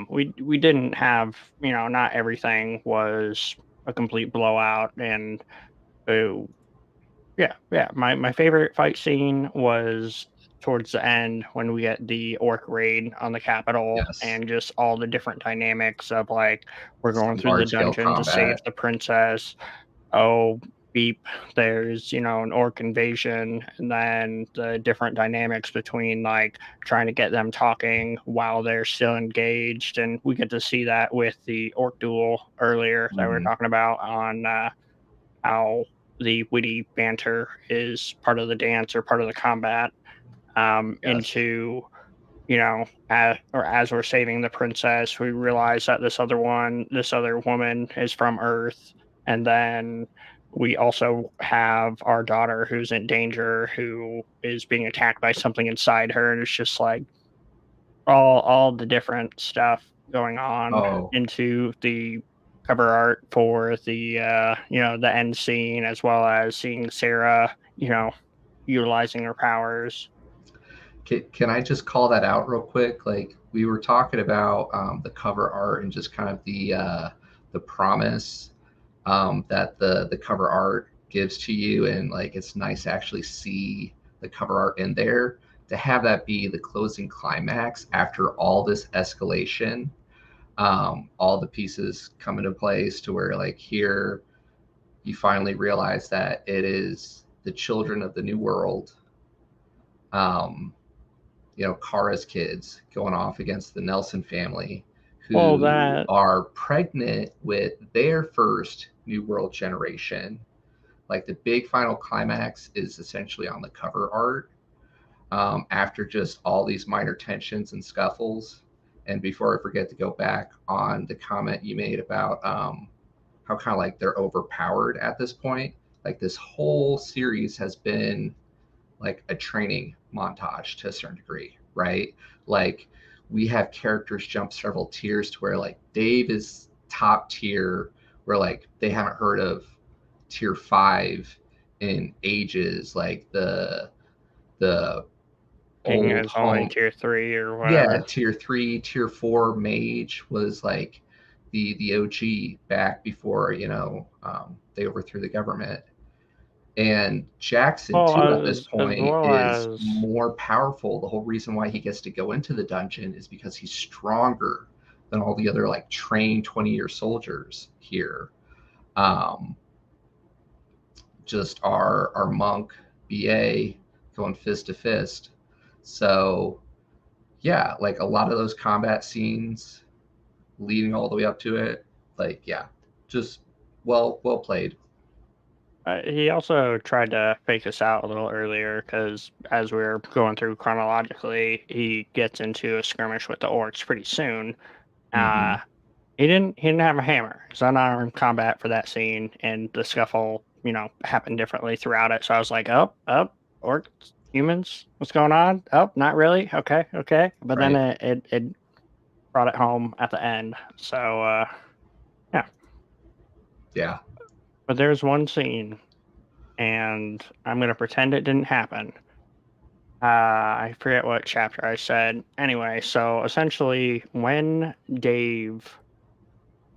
Speaker 1: We didn't have, not everything was a complete blowout, and uh, yeah, yeah. My favorite fight scene was towards the end when we get the orc raid on the capital,
Speaker 2: Yes,
Speaker 1: and just all the different dynamics of like, we're going
Speaker 2: some
Speaker 1: through the
Speaker 2: large scale
Speaker 1: dungeon to save
Speaker 2: combat.
Speaker 1: the princess. Oh, beep, there's, an orc invasion, and then the different dynamics between like trying to get them talking while they're still engaged. And we get to see that with the orc duel earlier that we were
Speaker 2: Hmm.
Speaker 1: talking about on how the witty banter is part of the dance or part of the combat
Speaker 2: Yes.
Speaker 1: into as we're saving the princess, we realize that this other woman is from Earth, and then we also have our daughter who's in danger, who is being attacked by something inside her, and it's just like all the different stuff going on
Speaker 2: Oh,
Speaker 1: into the cover art for the end scene, as well as seeing Sarah, utilizing her powers.
Speaker 2: can I just call that out real quick? Like we were talking about the cover art and just kind of the promise that the cover art gives to you, and like it's nice to actually see the cover art in there. To have that be the closing climax after all this escalation, all the pieces come into place to where like here you finally realize that it is the children of the new world. Um, Kara's kids going off against the Nelson family,
Speaker 1: Well,
Speaker 2: who
Speaker 1: that
Speaker 2: are pregnant with their first New World generation. Like the big final climax is essentially on the cover art after just all these minor tensions and scuffles. And before I forget to go back on the comment you made about how kind of like they're overpowered at this point, like this whole series has been like a training montage to a certain degree, right? Like we have characters jump several tiers to where like Dave is top tier, where like they haven't heard of tier 5 in ages. Like the
Speaker 1: King
Speaker 2: old
Speaker 1: is only
Speaker 2: home,
Speaker 1: tier 3 or
Speaker 2: yeah,
Speaker 1: whatever.
Speaker 2: tier 3, tier 4 mage was like the OG back before they overthrew the government. And Jackson,
Speaker 1: Well,
Speaker 2: too, at this
Speaker 1: as
Speaker 2: point,
Speaker 1: well
Speaker 2: is
Speaker 1: as
Speaker 2: more powerful. The whole reason why he gets to go into the dungeon is because he's stronger than all the other like trained 20-year soldiers here. Um, just our monk BA going fist to fist. So yeah, like a lot of those combat scenes leading all the way up to it, like yeah, just well played.
Speaker 1: he also tried to fake us out a little earlier because as we're going through chronologically, he gets into a skirmish with the orcs pretty soon.
Speaker 2: Mm-hmm.
Speaker 1: Uh, he didn't have a hammer. It's unarmed combat for that scene, and the scuffle, happened differently throughout it. So I was like, orcs, humans, what's going on? Oh, not really. Okay, okay. But then
Speaker 2: Right.
Speaker 1: it brought it home at the end. So yeah.
Speaker 2: Yeah.
Speaker 1: But there's one scene, and I'm gonna pretend it didn't happen. I forget what chapter I said. Anyway, so essentially, when Dave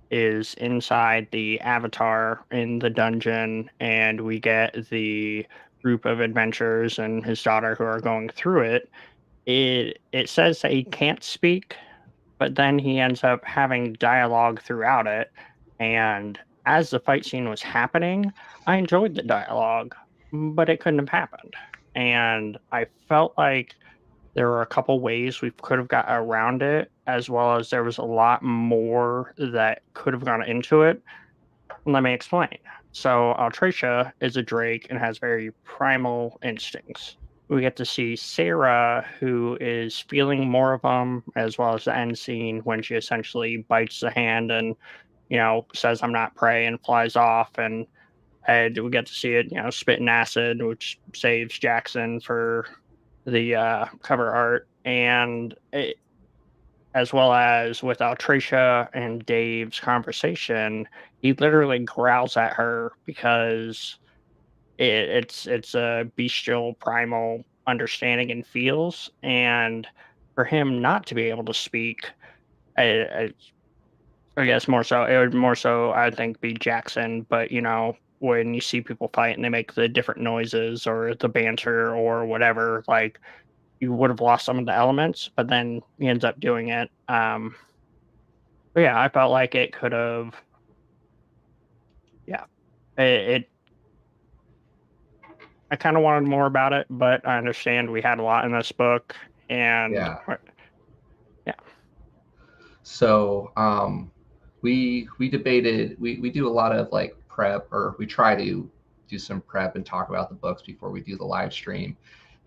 Speaker 1: is inside the avatar in the dungeon, and we get the group of adventurers and his daughter who are going through it, it says that he can't speak, but then he ends up having dialogue throughout it. And as the fight scene was happening, I enjoyed the dialogue, but it couldn't have happened. And I felt like there were a couple ways we could have got around it, as well as there was a lot more that could have gone into it. Let me explain. So, Altracia is a drake and has very primal instincts. We get to see Sarah, who is feeling more of them, as well as the end scene when she essentially bites the hand and, says, "I'm not prey," and flies off. And we get to see it, spitting acid, which saves Jackson for the cover art. As well as with Altricia and Dave's conversation, he literally growls at her because it's a bestial primal understanding and feels, and for him not to be able to speak, I guess more so it would more so I think be Jackson, but when you see people fight and they make the different noises or the banter or whatever, like you would have lost some of the elements, but then he ends up doing it. But yeah, I felt like it could have, yeah, it I kind of wanted more about it, but I understand we had a lot in this book, and
Speaker 2: Yeah.
Speaker 1: yeah,
Speaker 2: So we debated. We do a lot of like prep, or we try to do some prep and talk about the books before we do the live stream.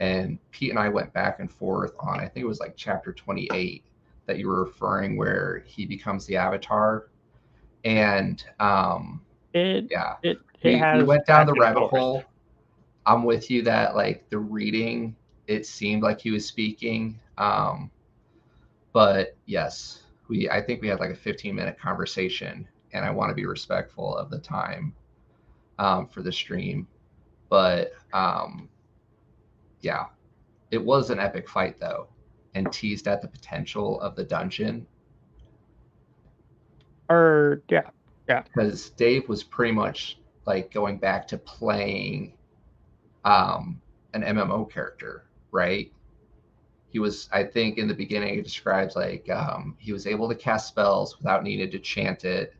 Speaker 2: And Pete and I went back and forth on, I think it was like chapter 28 that you were referring, where he becomes the Avatar. And
Speaker 1: it
Speaker 2: yeah,
Speaker 1: it
Speaker 2: we
Speaker 1: has
Speaker 2: went down
Speaker 1: back
Speaker 2: the
Speaker 1: and
Speaker 2: rabbit
Speaker 1: forth.
Speaker 2: hole. I'm with you that like the reading, it seemed like he was speaking. But yes, we I think we had like a 15-minute conversation, and I want to be respectful of the time for the stream. But yeah, it was an epic fight though, and teased at the potential of the dungeon,
Speaker 1: Or yeah, yeah.
Speaker 2: because Dave was pretty much like going back to playing an MMO character, right? He was, I think, in the beginning it describes like he was able to cast spells without needing to chant it,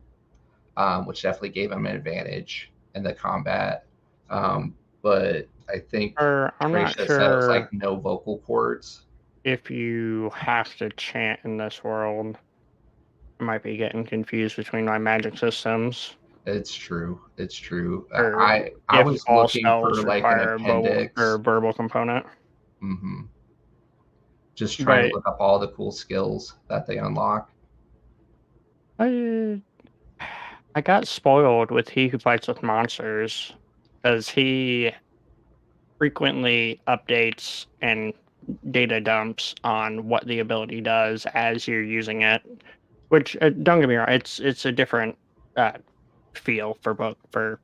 Speaker 2: which definitely gave him an advantage in the combat. But I think
Speaker 1: Or I'm not
Speaker 2: Tracia said it was like
Speaker 1: sure
Speaker 2: no vocal cords.
Speaker 1: if you have to chant in this world. I might be getting confused between my magic systems,
Speaker 2: It's true. It's true.
Speaker 1: or
Speaker 2: I
Speaker 1: if
Speaker 2: was
Speaker 1: all
Speaker 2: looking for
Speaker 1: spells
Speaker 2: like an
Speaker 1: require a vocal or
Speaker 2: appendix.
Speaker 1: verbal component.
Speaker 2: Hmm. Just trying to
Speaker 1: But
Speaker 2: look up all the cool skills that they unlock.
Speaker 1: I I got spoiled with He Who Fights with Monsters because he frequently updates and data dumps on what the ability does as you're using it. Which don't get me wrong, it's a different uh, feel for both. For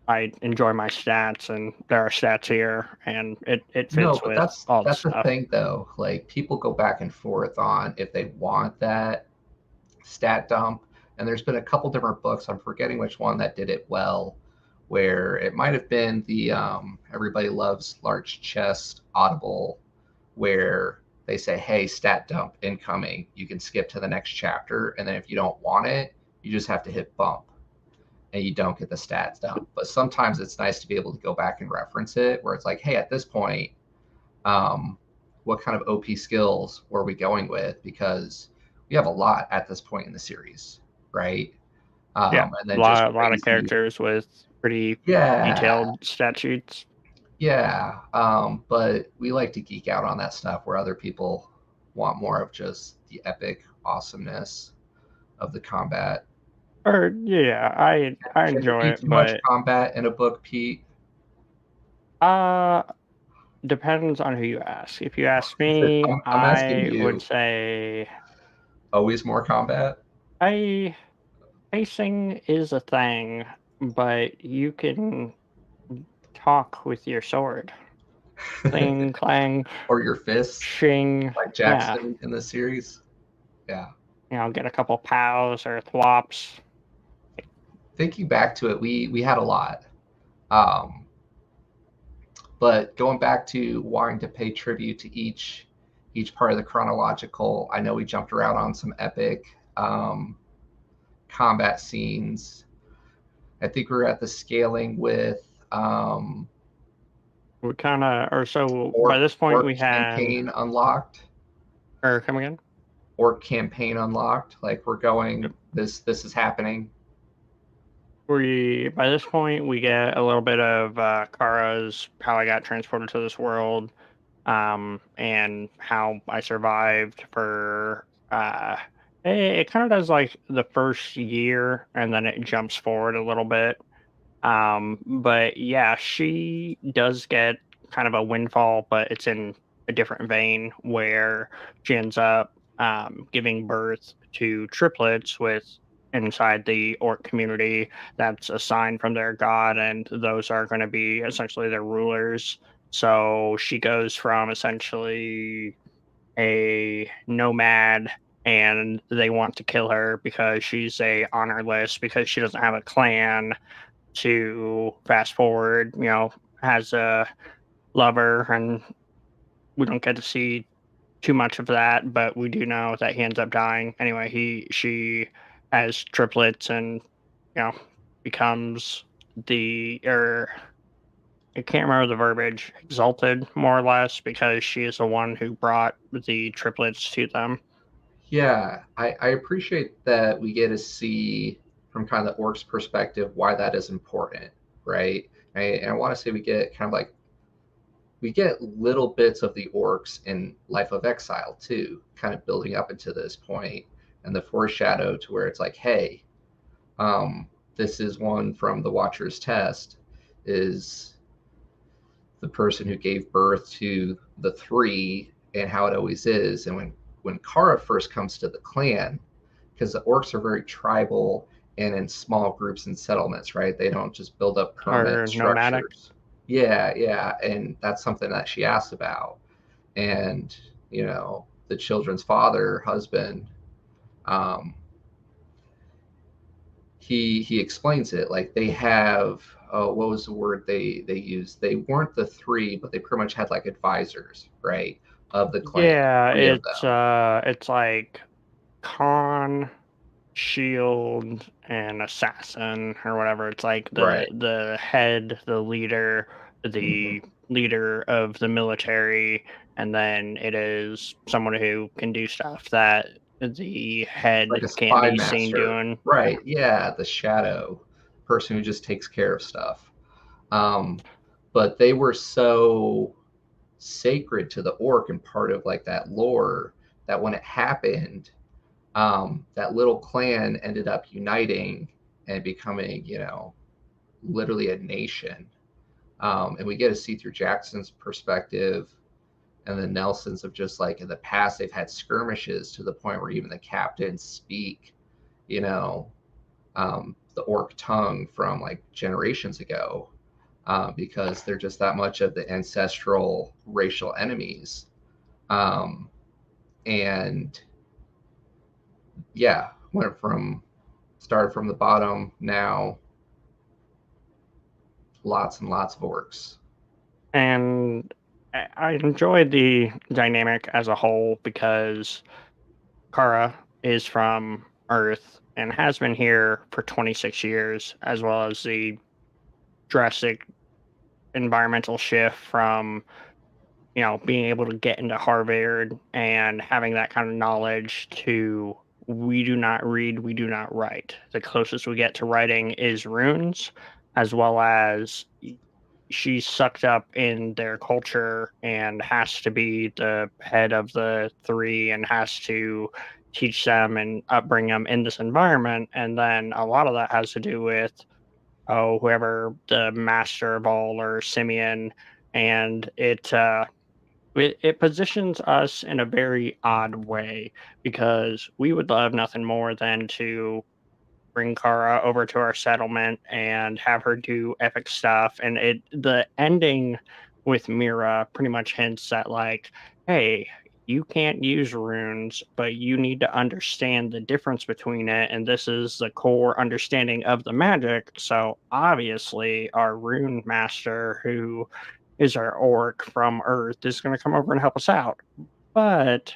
Speaker 1: I enjoy my stats, and there are stats here, and it
Speaker 2: No,
Speaker 1: fits
Speaker 2: but
Speaker 1: with all the
Speaker 2: that's the
Speaker 1: stuff.
Speaker 2: thing though. Like people go back and forth on if they want that stat dump. And there's been a couple different books. I'm forgetting which one that did it well, where it might have been the Everybody Loves Large Chest Audible, where they say, "Hey, stat dump incoming. You can skip to the next chapter, and then if you don't want it, you just have to hit bump." And you don't get the stats dump. But sometimes it's nice to be able to go back and reference it, where it's like, hey, at this point, um, what kind of OP skills were we going with? Because we have a lot at this point in the series, right?
Speaker 1: Yeah,
Speaker 2: And then just
Speaker 1: a lot of
Speaker 2: crazy.
Speaker 1: characters with pretty
Speaker 2: Yeah,
Speaker 1: detailed stat sheets.
Speaker 2: yeah. But we like to geek out on that stuff where other people want more of just the epic awesomeness of the combat.
Speaker 1: Or yeah, I
Speaker 2: Can there
Speaker 1: enjoy
Speaker 2: be
Speaker 1: it,
Speaker 2: too much
Speaker 1: but
Speaker 2: combat in a book, Pete?
Speaker 1: uh depends on who you ask. If you ask me,
Speaker 2: I'm asking
Speaker 1: I would
Speaker 2: you.
Speaker 1: say
Speaker 2: Always more combat?
Speaker 1: I pacing is a thing, but you can talk with your sword. Cling, clang,
Speaker 2: Or your fists,
Speaker 1: shing.
Speaker 2: like
Speaker 1: Yeah,
Speaker 2: Jackson in the series? Yeah.
Speaker 1: get a couple pows or thwops.
Speaker 2: Thinking back to it, we had a lot. Um, but going back to wanting to pay tribute to each part of the chronological, I know we jumped around on some epic combat scenes. I think we were at the scaling with
Speaker 1: We kind of, or so by
Speaker 2: orc
Speaker 1: this point
Speaker 2: orc
Speaker 1: we had,
Speaker 2: campaign unlocked.
Speaker 1: or come again.
Speaker 2: Orc campaign unlocked. Like we're going, this is happening.
Speaker 1: We by this point we get a little bit of Kara's how I got transported to this world, and how I survived for it kind of does like the first year, and then it jumps forward a little bit. But yeah, she does get kind of a windfall, but it's in a different vein where she ends up giving birth to triplets with inside the orc community that's assigned from their god, and those are going to be essentially their rulers. So she goes from essentially a nomad, and they want to kill her because she's a honorless, because she doesn't have a clan, to fast forward, has a lover, and we don't get to see too much of that, but we do know that he ends up dying. Anyway, she has triplets, and you know becomes the or I can't remember the verbiage, exalted more or less because she is the one who brought the triplets to them.
Speaker 2: Yeah, I appreciate that we get to see from kind of the orc's perspective why that is important, right? And I want to say we get kind of like we get little bits of the orcs in Life of Exile too, kind of building up into this point, and the foreshadow to where it's like, hey, this is one from the Watcher's Test, is the person who gave birth to the three, and how it always is. And when Kara first comes to the clan, because the orcs are very tribal and in small groups and settlements, right? They don't just build up permanent
Speaker 1: Or nomadic.
Speaker 2: structures. Yeah, yeah, and that's something that she asked about. And the children's father, husband, um, he explains it like they have what was the word they used? They weren't the three, but they pretty much had like advisors, right, of the clan,
Speaker 1: Yeah,
Speaker 2: three of them.
Speaker 1: it's like con, shield, and assassin or whatever. It's like the
Speaker 2: Right.
Speaker 1: the head,
Speaker 2: Hmm.
Speaker 1: the leader of the military, and then it is someone who can do stuff that the
Speaker 2: Like
Speaker 1: head
Speaker 2: a
Speaker 1: can't
Speaker 2: spy
Speaker 1: be seen
Speaker 2: master,
Speaker 1: doing. Yeah.
Speaker 2: right? Yeah, the shadow person who just takes care of stuff. um but they were so sacred to the orc and part of like that lore that when it happened, that little clan ended up uniting and becoming, literally a nation. And we get to see through Jackson's perspective and the Nelsons of just like in the past, they've had skirmishes to the point where even the captains speak, you know, the orc tongue from like generations ago, because they're just that much of the ancestral racial enemies. Um, and yeah, went from started from the bottom. Now lots and lots of orcs.
Speaker 1: And I enjoyed the dynamic as a whole because Kara is from Earth and has been here for 26 years, as well as the drastic environmental shift from, being able to get into Harvard and having that kind of knowledge to we do not read, we do not write. The closest we get to writing is runes, as well as she's sucked up in their culture and has to be the head of the three and has to teach them and upbring them in this environment. And then a lot of that has to do with, whoever the master of all or Simeon. And it positions us in a very odd way because we would love nothing more than to bring Kara over to our settlement and have her do epic stuff. And the ending with Mira pretty much hints at like, hey, you can't use runes, but you need to understand the difference between it. And this is the core understanding of the magic. So obviously, our rune master, who is our orc from Earth, is going to come over and help us out. But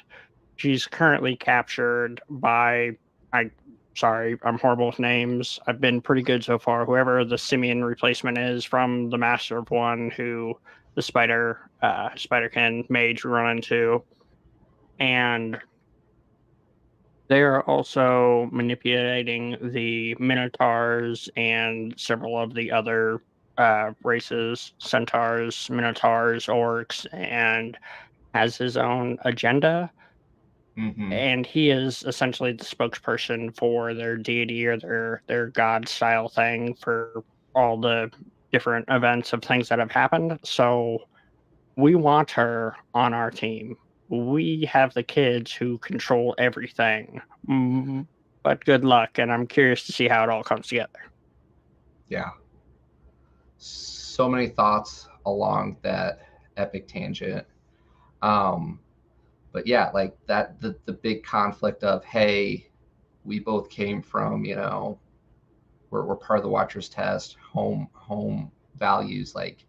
Speaker 1: she's currently captured by I sorry, I'm horrible with names. I've been pretty good so far. Whoever the simian replacement is from the Master of One, who the Spiderkin mage run into, and they are also manipulating the Minotaurs and several of the other races, centaurs, Minotaurs, orcs, and has his own agenda,
Speaker 2: Hmm.
Speaker 1: and he is essentially the spokesperson for their deity or their god style thing for all the different events of things that have happened. So we want her on our team. We have the kids who control everything. But good luck, and I'm curious to see how it all comes together.
Speaker 2: Yeah, so many thoughts along that epic tangent. Um, but yeah, like that the big conflict of, hey, we both came from, we're part of the Watcher's Test, home values. Like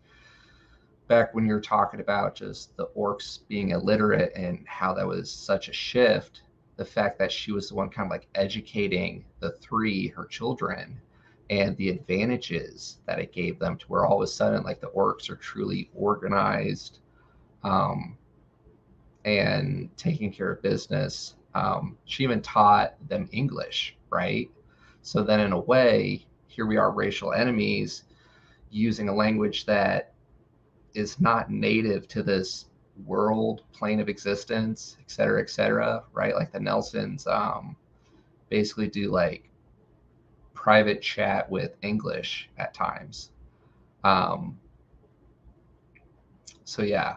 Speaker 2: back when you were talking about just the orcs being illiterate and how that was such a shift, the fact that she was the one kind of like educating the three, her children, and the advantages that it gave them, to where all of a sudden, like, the orcs are truly organized, um, and taking care of business. She even taught them English, right? So then, in a way, here we are, racial enemies, using a language that is not native to this world plane of existence, et cetera, right? Like the Nelsons basically do like private chat with English at times. Um, so yeah,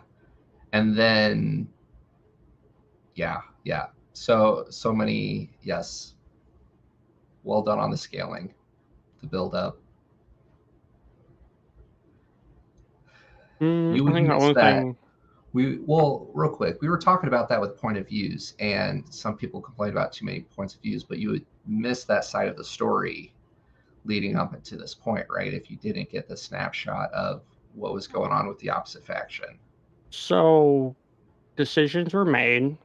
Speaker 2: and then yeah. So many, yes. Well done on the scaling, the build up. You
Speaker 1: I
Speaker 2: would
Speaker 1: think the
Speaker 2: miss
Speaker 1: only
Speaker 2: that.
Speaker 1: thing.
Speaker 2: Well, real quick, we were talking about that with point of views, and some people complained about too many points of views, but you would miss that side of the story leading up to this point, right? If you didn't get the snapshot of what was going on with the opposite faction.
Speaker 1: So decisions were made.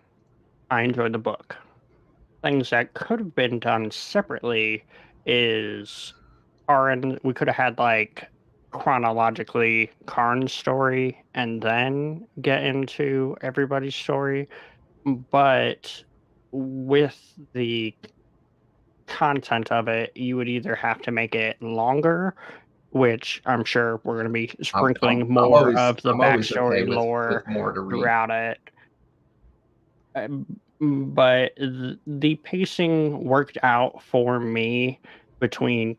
Speaker 1: I enjoyed the book. Things that could have been done separately is we could have had like chronologically Karn's story and then get into everybody's story. But with the content of it, you would either have to make it longer, which I'm sure we're going to be sprinkling more of the
Speaker 2: I'm always okay
Speaker 1: backstory lore
Speaker 2: with more to read.
Speaker 1: throughout it. But the pacing worked out for me between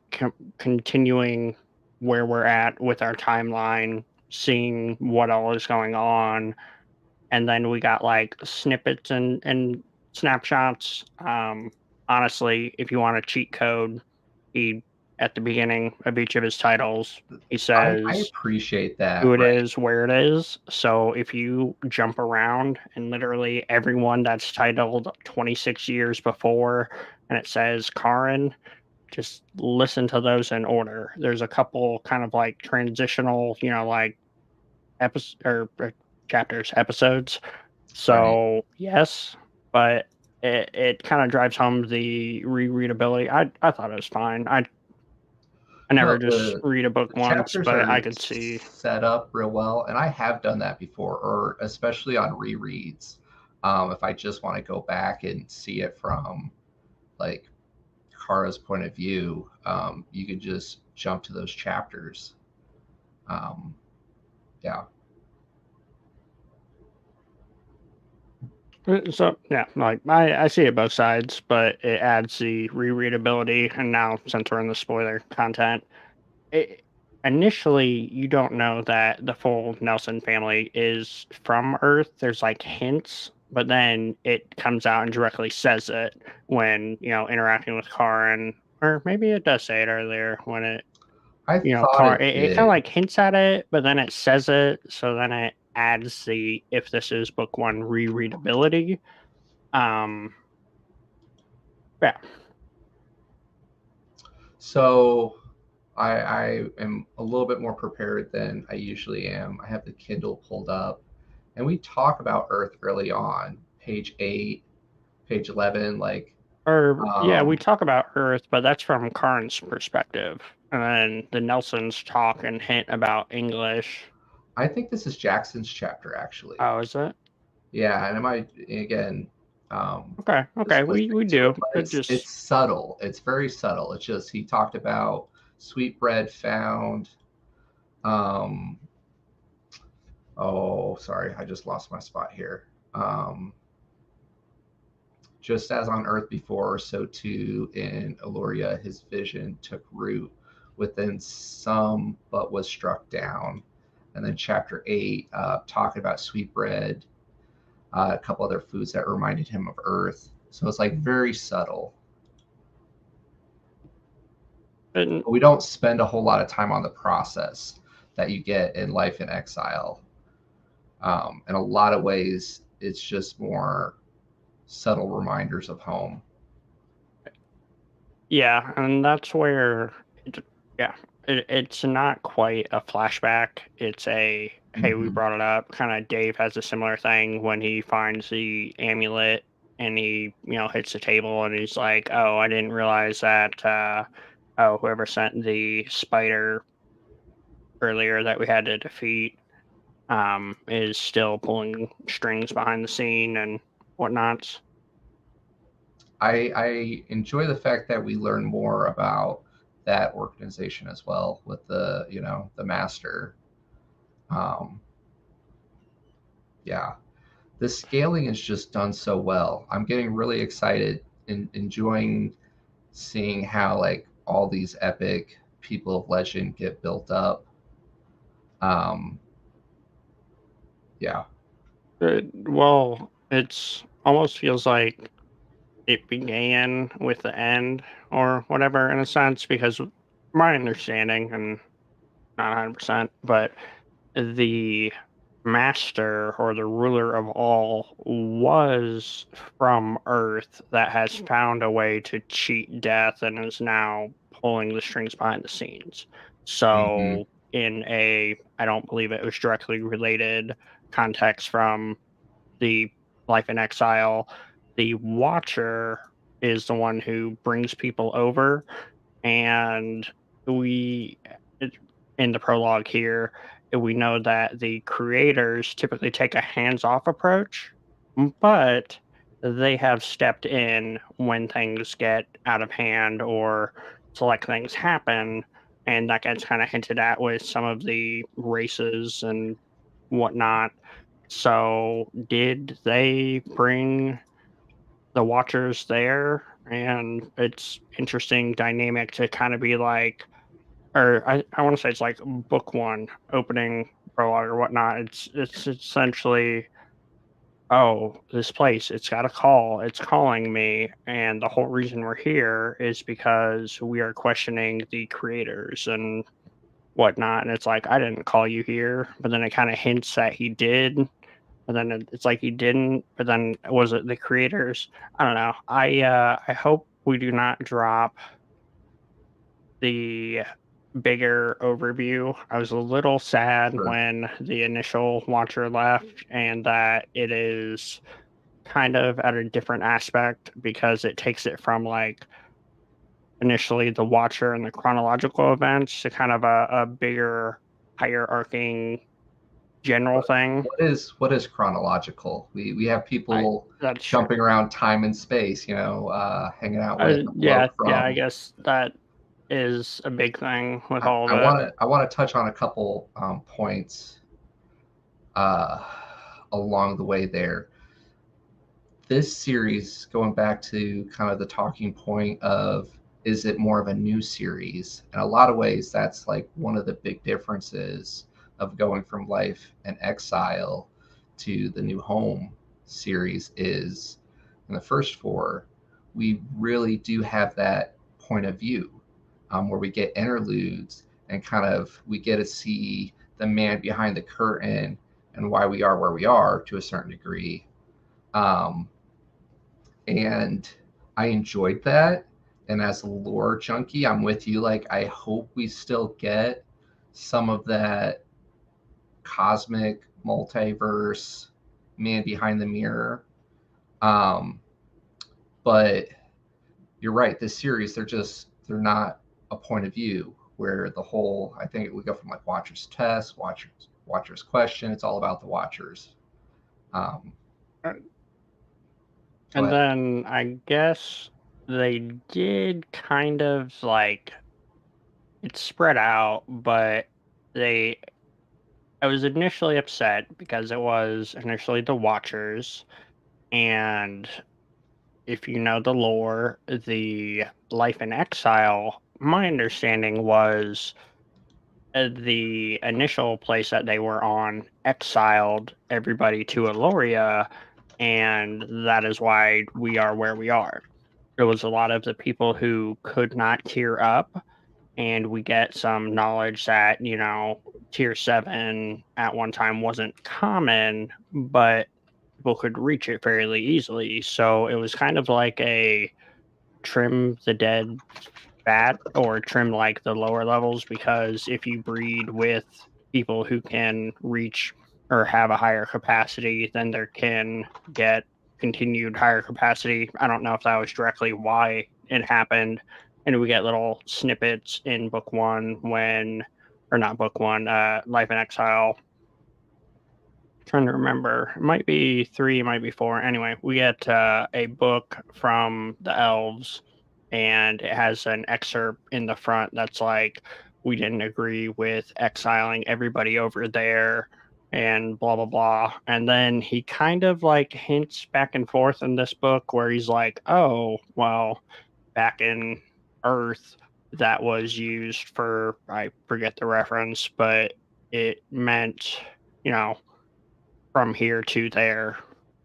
Speaker 1: continuing where we're at with our timeline, seeing what all is going on, and then we got like snippets and snapshots. Honestly, if you want a cheat code, he at the beginning of each of his titles, he
Speaker 2: I
Speaker 1: says
Speaker 2: appreciate
Speaker 1: who
Speaker 2: that,
Speaker 1: it
Speaker 2: right?
Speaker 1: is, where it is. So if you jump around and literally everyone that's titled 26 years before and it says Karin, just listen to those in order. There's a couple kind of like transitional, like episodes or chapters, episodes.
Speaker 2: Right.
Speaker 1: So yes, but it kind of drives home the rereadability. I thought it was fine. I never
Speaker 2: No,
Speaker 1: just read a book
Speaker 2: the
Speaker 1: once,
Speaker 2: chapters
Speaker 1: but I
Speaker 2: are
Speaker 1: could see.
Speaker 2: set up real well, and I have done that before, or especially on rereads. If I just want to go back and see it from like Kara's point of view, you could just jump to those chapters. Um, yeah,
Speaker 1: So yeah, like I see it both sides, but it adds the rereadability. And now since we're in the spoiler content, it, initially you don't know that the full Nelson family is from Earth. There's like hints, but then it comes out and directly says it when interacting with Karen, or maybe it does say it earlier when it
Speaker 2: I thought
Speaker 1: Car
Speaker 2: it
Speaker 1: it kinda,
Speaker 2: did.
Speaker 1: like, hints at it, but then it says it, so then it adds the if this is book 1 rereadability. Um, yeah.
Speaker 2: So I am a little bit more prepared than I usually am. I have the Kindle pulled up, and we talk about Earth early on, page 8, page 11. Like,
Speaker 1: Or yeah, we
Speaker 2: um,
Speaker 1: talk about Earth, but that's from Karn's perspective, and then the Nelsons talk and hint about English.
Speaker 2: I think this is Jackson's chapter, actually.
Speaker 1: Oh, is it?
Speaker 2: Yeah, and it might, again,
Speaker 1: Okay,
Speaker 2: just
Speaker 1: okay, we
Speaker 2: listening to it,
Speaker 1: do.
Speaker 2: but
Speaker 1: It just
Speaker 2: it's subtle. It's very subtle. It's just he talked about sweet bread found. Um, oh, sorry, I just lost my spot here. Just as on earth before, so too in Eloria, his vision took root within some, but was struck down. And then chapter 8, talking about sweet bread, a couple other foods that reminded him of earth. So it's like very subtle.
Speaker 1: and
Speaker 2: But we don't spend a whole lot of time on the process that you get in Life in Exile. In a lot of ways, it's just more subtle reminders of home.
Speaker 1: yeah, and that's where yeah, it's not quite a flashback. It's a hey, we
Speaker 2: Mm-hmm.
Speaker 1: brought it up. Kind of Dave has a similar thing when he finds the amulet and he hits the table and he's like, "Oh, I didn't realize that whoever sent the spider earlier that we had to defeat is still pulling strings behind the scene and whatnots.
Speaker 2: I enjoy the fact that we learn more about that organization as well with the the master. Um, yeah, the scaling is just done so well. I'm getting really excited and enjoying seeing how like all these epic people of legend get built up. Um, yeah.
Speaker 1: Well, it's almost feels like it began with the end or whatever in a sense, because my understanding, and not 100%, but the master or the ruler of all was from Earth that has found a way to cheat death and is now pulling the strings behind the scenes.
Speaker 2: Hmm.
Speaker 1: So, in a, I don't believe it was directly related context from the Life in Exile, the Watcher is the one who brings people over, and we it, in the prologue here, we know that the creators typically take a hands-off approach, but they have stepped in when things get out of hand or select things happen, and that gets kind of hinted at with some of the races and whatnot. So, did they bring the Watchers there? And it's interesting dynamic to kind of be like, or I want to say it's like book one, opening prologue or whatnot. It's essentially, oh, this place, it's got a call, it's calling me, and the whole reason we're here is because we are questioning the creators and whatnot. And it's like, I didn't call you here, but then it kind of hints that he did, but then it's like he didn't, but then was it the creators? I don't know. I hope we do not drop the bigger overview. I was a little sad
Speaker 2: Sure.
Speaker 1: when the initial watcher left and that it is kind of at a different aspect because it takes it from like initially the watcher and the chronological events to kind of a bigger hierarching general thing.
Speaker 2: What is chronological? We have
Speaker 1: I
Speaker 2: people
Speaker 1: That's true.
Speaker 2: jumping around time and space, hanging out with a
Speaker 1: Yeah,
Speaker 2: bloke
Speaker 1: yeah, I
Speaker 2: from.
Speaker 1: guess that is a big thing with all of it.
Speaker 2: I want to touch on a couple points uh, along the way there. This series, going back to kind of the talking point of is it more of a new series? In a lot of ways, that's like one of the big differences of going from Life and Exile to the New Home series is in the first four, we really do have that point of view where we get interludes and kind of we get to see the man behind the curtain and why we are where we are to a certain degree. Um, and I enjoyed that. And as a lore junkie, I'm with you. Like, I hope we still get some of that cosmic multiverse man behind the mirror. Um, but you're right. This series, they're not a point of view where the whole. I think we go from like Watcher's test, Watcher's question. It's all about the Watchers. Um,
Speaker 1: Uh,
Speaker 2: Go
Speaker 1: And
Speaker 2: ahead.
Speaker 1: then I guess they did kind of like it's spread out, but they I was initially upset because it was initially the Watchers, and if you know the lore, the Life in Exile, my understanding was the initial place that they were on exiled everybody to Aloria, and that is why we are where we are. There was a lot of the people who could not tier up, and we get some knowledge that, tier 7 at one time wasn't common, but people could reach it fairly easily. So it was kind of like a trim the dead fat or trim like the lower levels, because if you breed with people who can reach or have a higher capacity, then there can get continued higher capacity. I don't know if that was directly why it happened and we get little snippets in book one when, or not book one, Life in Exile. Trying to remember, it might be three, it might be four. Anyway, we get a book from the elves, and it has an excerpt in the front that's like, we didn't agree with exiling everybody over there and blah blah blah. And then he kind of like hints back and forth in this book where he's like, oh well, back in Earth, that was used for, I forget the reference, but it meant, you know, from here to there,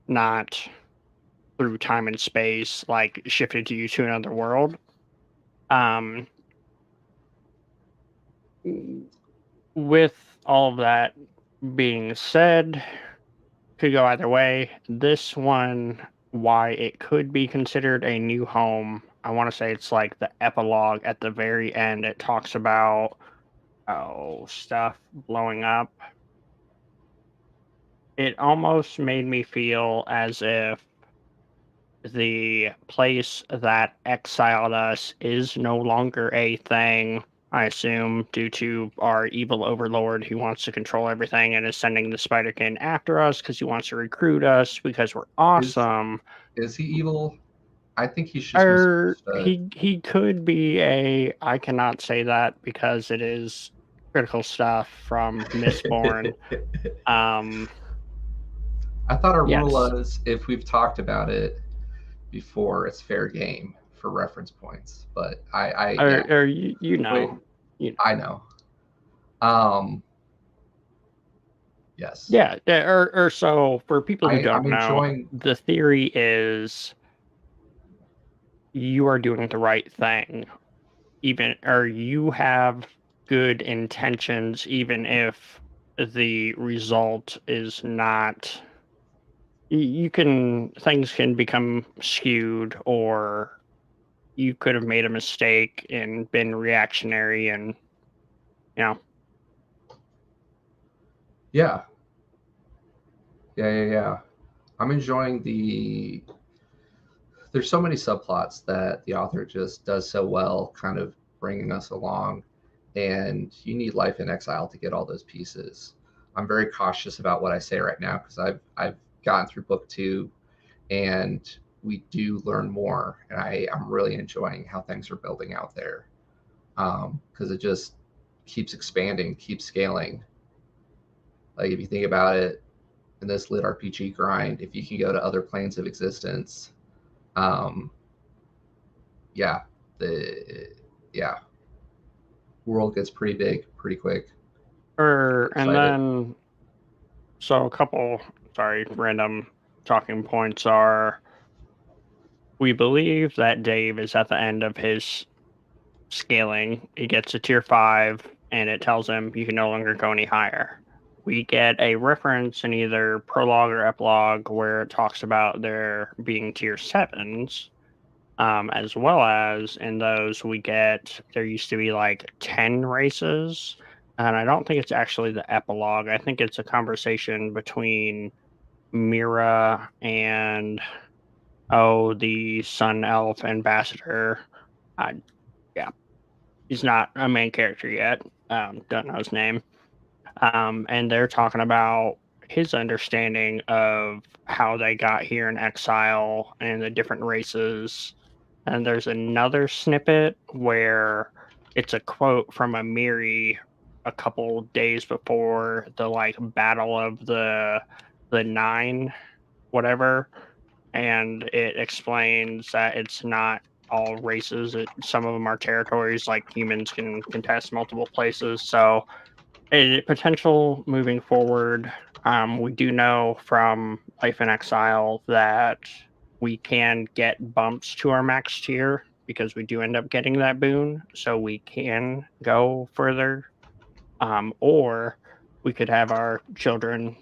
Speaker 1: not through time and space, like shifted you to another world. Um, with all of that being said, could go either way. This one, why it could be considered a new home, I want to say it's like the epilogue at the very end. It talks about, oh, stuff blowing up. It almost made me feel as if the place that exiled us is no longer a thing. I assume due to our evil overlord who wants to control everything and is sending the Spiderkin after us because he wants to recruit us because we're
Speaker 2: Is
Speaker 1: awesome.
Speaker 2: is he evil? I think he's just
Speaker 1: Or
Speaker 2: misunderstood.
Speaker 1: he could be a, I cannot say that because it is critical stuff from Mistborn. Um
Speaker 2: I thought our rule
Speaker 1: yes.
Speaker 2: was if we've talked about it before, it's fair game for reference points. But yeah,
Speaker 1: Or you know.
Speaker 2: wait,
Speaker 1: You
Speaker 2: I know. Um, yes,
Speaker 1: Yeah, or so for people who
Speaker 2: I'm
Speaker 1: don't know,
Speaker 2: enjoying.
Speaker 1: the theory is you are doing the right thing, even or you have good intentions, even if the result is not. You can things can become skewed, or you could have made a mistake and been reactionary, and you know,
Speaker 2: Yeah, yeah. I'm enjoying the. There's so many subplots that the author just does so well, kind of bringing us along, and you need Life in Exile to get all those pieces. I'm very cautious about what I say right now because I've gotten through book two, and we do learn more, and I'm really enjoying how things are building out there because it just keeps expanding, keeps scaling. Like if you think about it, in this lit RPG grind, if you can go to other planes of existence, um, yeah, the yeah world gets pretty big pretty quick.
Speaker 1: or and
Speaker 2: Excited.
Speaker 1: then so a couple, sorry, random talking points are, we believe that Dave is at the end of his scaling. He gets a tier 5, and it tells him you can no longer go any higher. We get a reference in either prologue or epilogue where it talks about there being tier 7s, as well as in those we get there used to be like 10 races. And I don't think it's actually the epilogue. I think it's a conversation between Mira and, oh, the Sun Elf ambassador. I Yeah, he's not a main character yet. Don't know his name. And they're talking about his understanding of how they got here in exile and the different races. And there's another snippet where it's a quote from a Miri a couple days before the like battle of the nine, whatever, and it explains that it's not all races. Some of them are territories, like humans can contest multiple places. So, a potential moving forward. We do know from Life in Exile that we can get bumps to our max tier because we do end up getting that boon, so we can go further. Or we could have our children,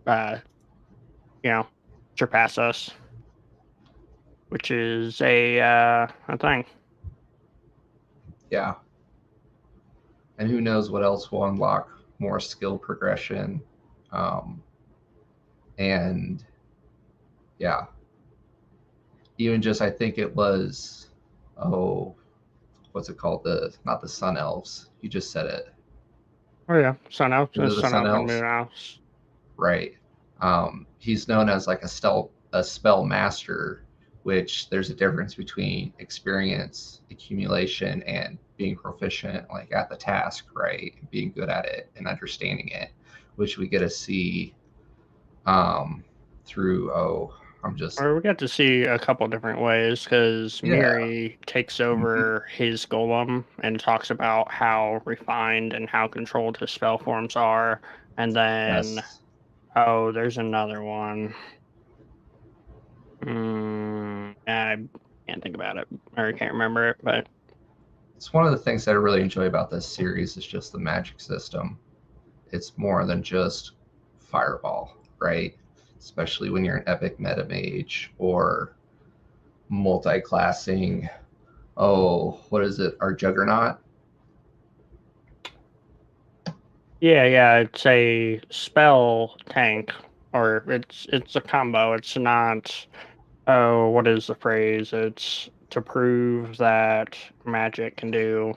Speaker 1: uh, you know, surpass us, which is a thing.
Speaker 2: Yeah, and who knows what else will unlock more skill progression, um, and yeah, even just I think it was, oh, what's it called? The not the Sun Elves. You just said it.
Speaker 1: Oh yeah, Sun Elf,
Speaker 2: Is it the
Speaker 1: Sun
Speaker 2: Sun
Speaker 1: Elf and Moon
Speaker 2: Elves?
Speaker 1: Elves.
Speaker 2: Right. He's known as like a spell master, which there's a difference between experience accumulation and being proficient like at the task, right? Being good at it and understanding it, which we get to see um, through. Oh, I'm just
Speaker 1: Or we get to see a couple different ways because
Speaker 2: yeah.
Speaker 1: Miri takes
Speaker 2: Mhm.
Speaker 1: over his golem and talks about how refined and how controlled his spell forms are, and then
Speaker 2: Yes,
Speaker 1: oh, there's another one. I can't think about it or can't remember it, but
Speaker 2: it's one of the things that I really enjoy about this series is just the magic system. It's more than just fireball, right? Especially when you're an epic meta mage or multi-classing. Oh, what is it? Our juggernaut,
Speaker 1: yeah, it's a spell tank, or it's a combo. It's not. Oh, what is the phrase? It's to prove that magic can do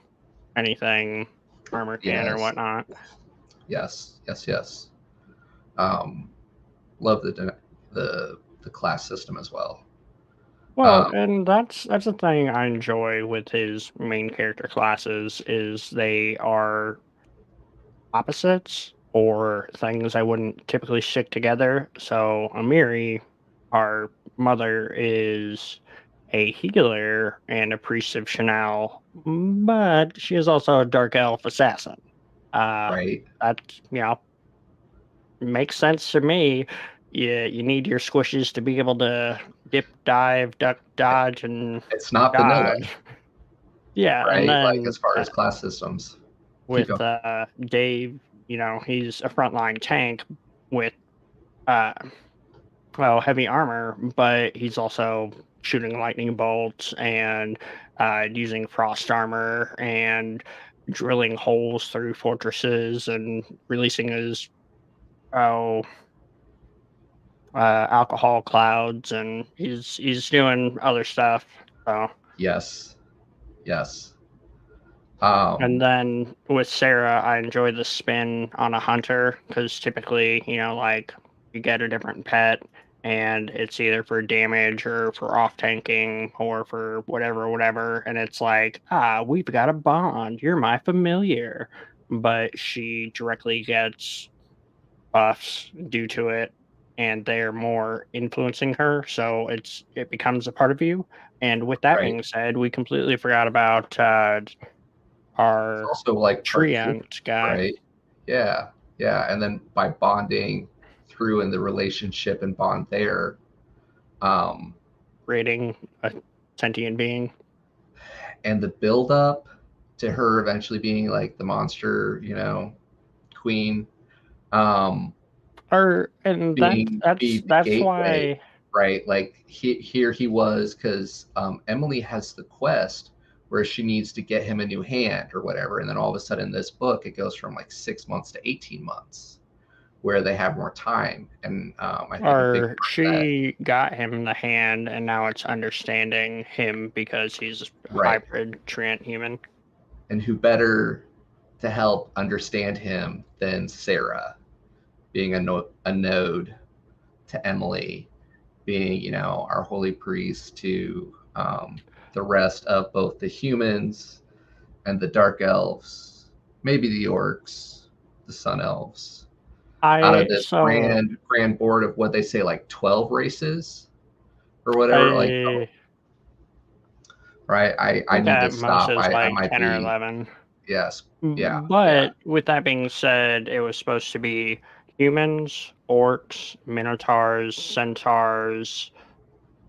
Speaker 1: anything armor can or
Speaker 2: yes,
Speaker 1: whatnot.
Speaker 2: yes. Um, love the class system as well.
Speaker 1: Well,
Speaker 2: Um,
Speaker 1: and that's the thing I enjoy with his main character classes is they are opposites or things I wouldn't typically stick together. So Amiri, our mother, is a healer and a priest of Chanel, but she is also a dark elf assassin. Uh,
Speaker 2: right?
Speaker 1: that makes sense to me. You need your squishes to be able to dip, dive, duck, dodge, and
Speaker 2: It's not vanilla,
Speaker 1: dodge. Yeah, and
Speaker 2: right? Like
Speaker 1: then
Speaker 2: as far as class systems. Keep
Speaker 1: with
Speaker 2: going.
Speaker 1: Dave, he's a frontline tank with uh, well, heavy armor, but he's also shooting lightning bolts and using frost armor and drilling holes through fortresses and releasing his oh alcohol clouds, and he's doing other stuff. So,
Speaker 2: Yes, yes.
Speaker 1: and
Speaker 2: Um,
Speaker 1: then with Sarah, I enjoy the spin on a hunter because typically, like you get a different pet and it's either for damage or for off tanking or for whatever. And it's like, we've got a bond. You're my familiar. But she directly gets buffs due to it and they're more influencing her. So it becomes a part of you. And with that
Speaker 2: right.
Speaker 1: being said, we completely forgot about
Speaker 2: It's
Speaker 1: our
Speaker 2: also like part human,
Speaker 1: Treant guy
Speaker 2: right? Yeah, yeah. And then by bonding through in the relationship and bond there, um,
Speaker 1: rating a sentient being.
Speaker 2: and the build up to her eventually being like the monster, queen, um,
Speaker 1: Or and
Speaker 2: being be the
Speaker 1: that's
Speaker 2: gateway,
Speaker 1: why
Speaker 2: right? Like here he was because Emily has the quest where she needs to get him a new hand or whatever, and then all of a sudden in this book it goes from like 6 months to 18 months where they have more time, and I think a big
Speaker 1: or
Speaker 2: part of that,
Speaker 1: she got him the hand and now it's understanding him because he's a
Speaker 2: right?
Speaker 1: hybrid Treant human.
Speaker 2: And who better to help understand him than Sarah, being a node to Emily, being our holy priest to the rest of both the humans and the dark elves, maybe the orcs, the sun elves, out of
Speaker 1: I
Speaker 2: this
Speaker 1: so
Speaker 2: grand board of what they say like 12 races or whatever. Like,
Speaker 1: I
Speaker 2: right, I
Speaker 1: think
Speaker 2: need to
Speaker 1: at most
Speaker 2: stop.
Speaker 1: is
Speaker 2: I
Speaker 1: like
Speaker 2: might
Speaker 1: 10 or
Speaker 2: be,
Speaker 1: 11.
Speaker 2: yes, yeah, yeah.
Speaker 1: But with that being said, it was supposed to be humans, orcs, minotaurs, centaurs,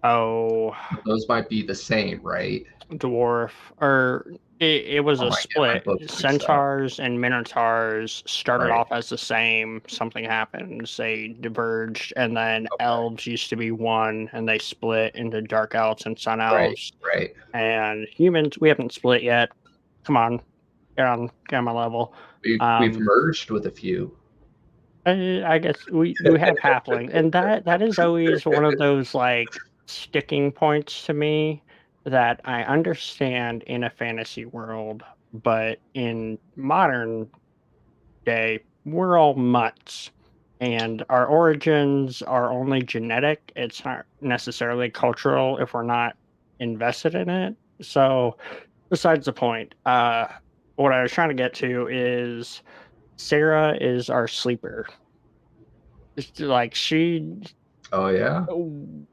Speaker 1: oh,
Speaker 2: Those might be the same, right?
Speaker 1: dwarf, or it was
Speaker 2: I
Speaker 1: a
Speaker 2: might get my
Speaker 1: split.
Speaker 2: books mixed up.
Speaker 1: Centaurs and minotaurs started
Speaker 2: Right.
Speaker 1: off as the same. Something happened, they diverged, and then
Speaker 2: Okay.
Speaker 1: elves used to be one, and they split into dark elves and sun
Speaker 2: Right.
Speaker 1: elves.
Speaker 2: Right.
Speaker 1: And humans, we haven't split yet. Come on, get on my level.
Speaker 2: We've
Speaker 1: Um,
Speaker 2: merged with a few.
Speaker 1: I guess we have halfling, and that is always one of those like sticking points to me that I understand in a fantasy world, but in modern day, we're all mutts, and our origins are only genetic. It's not necessarily cultural if we're not invested in it. So, besides the point, what I was trying to get to is Sarah is our sleeper. It's like she
Speaker 2: Oh yeah,
Speaker 1: oh,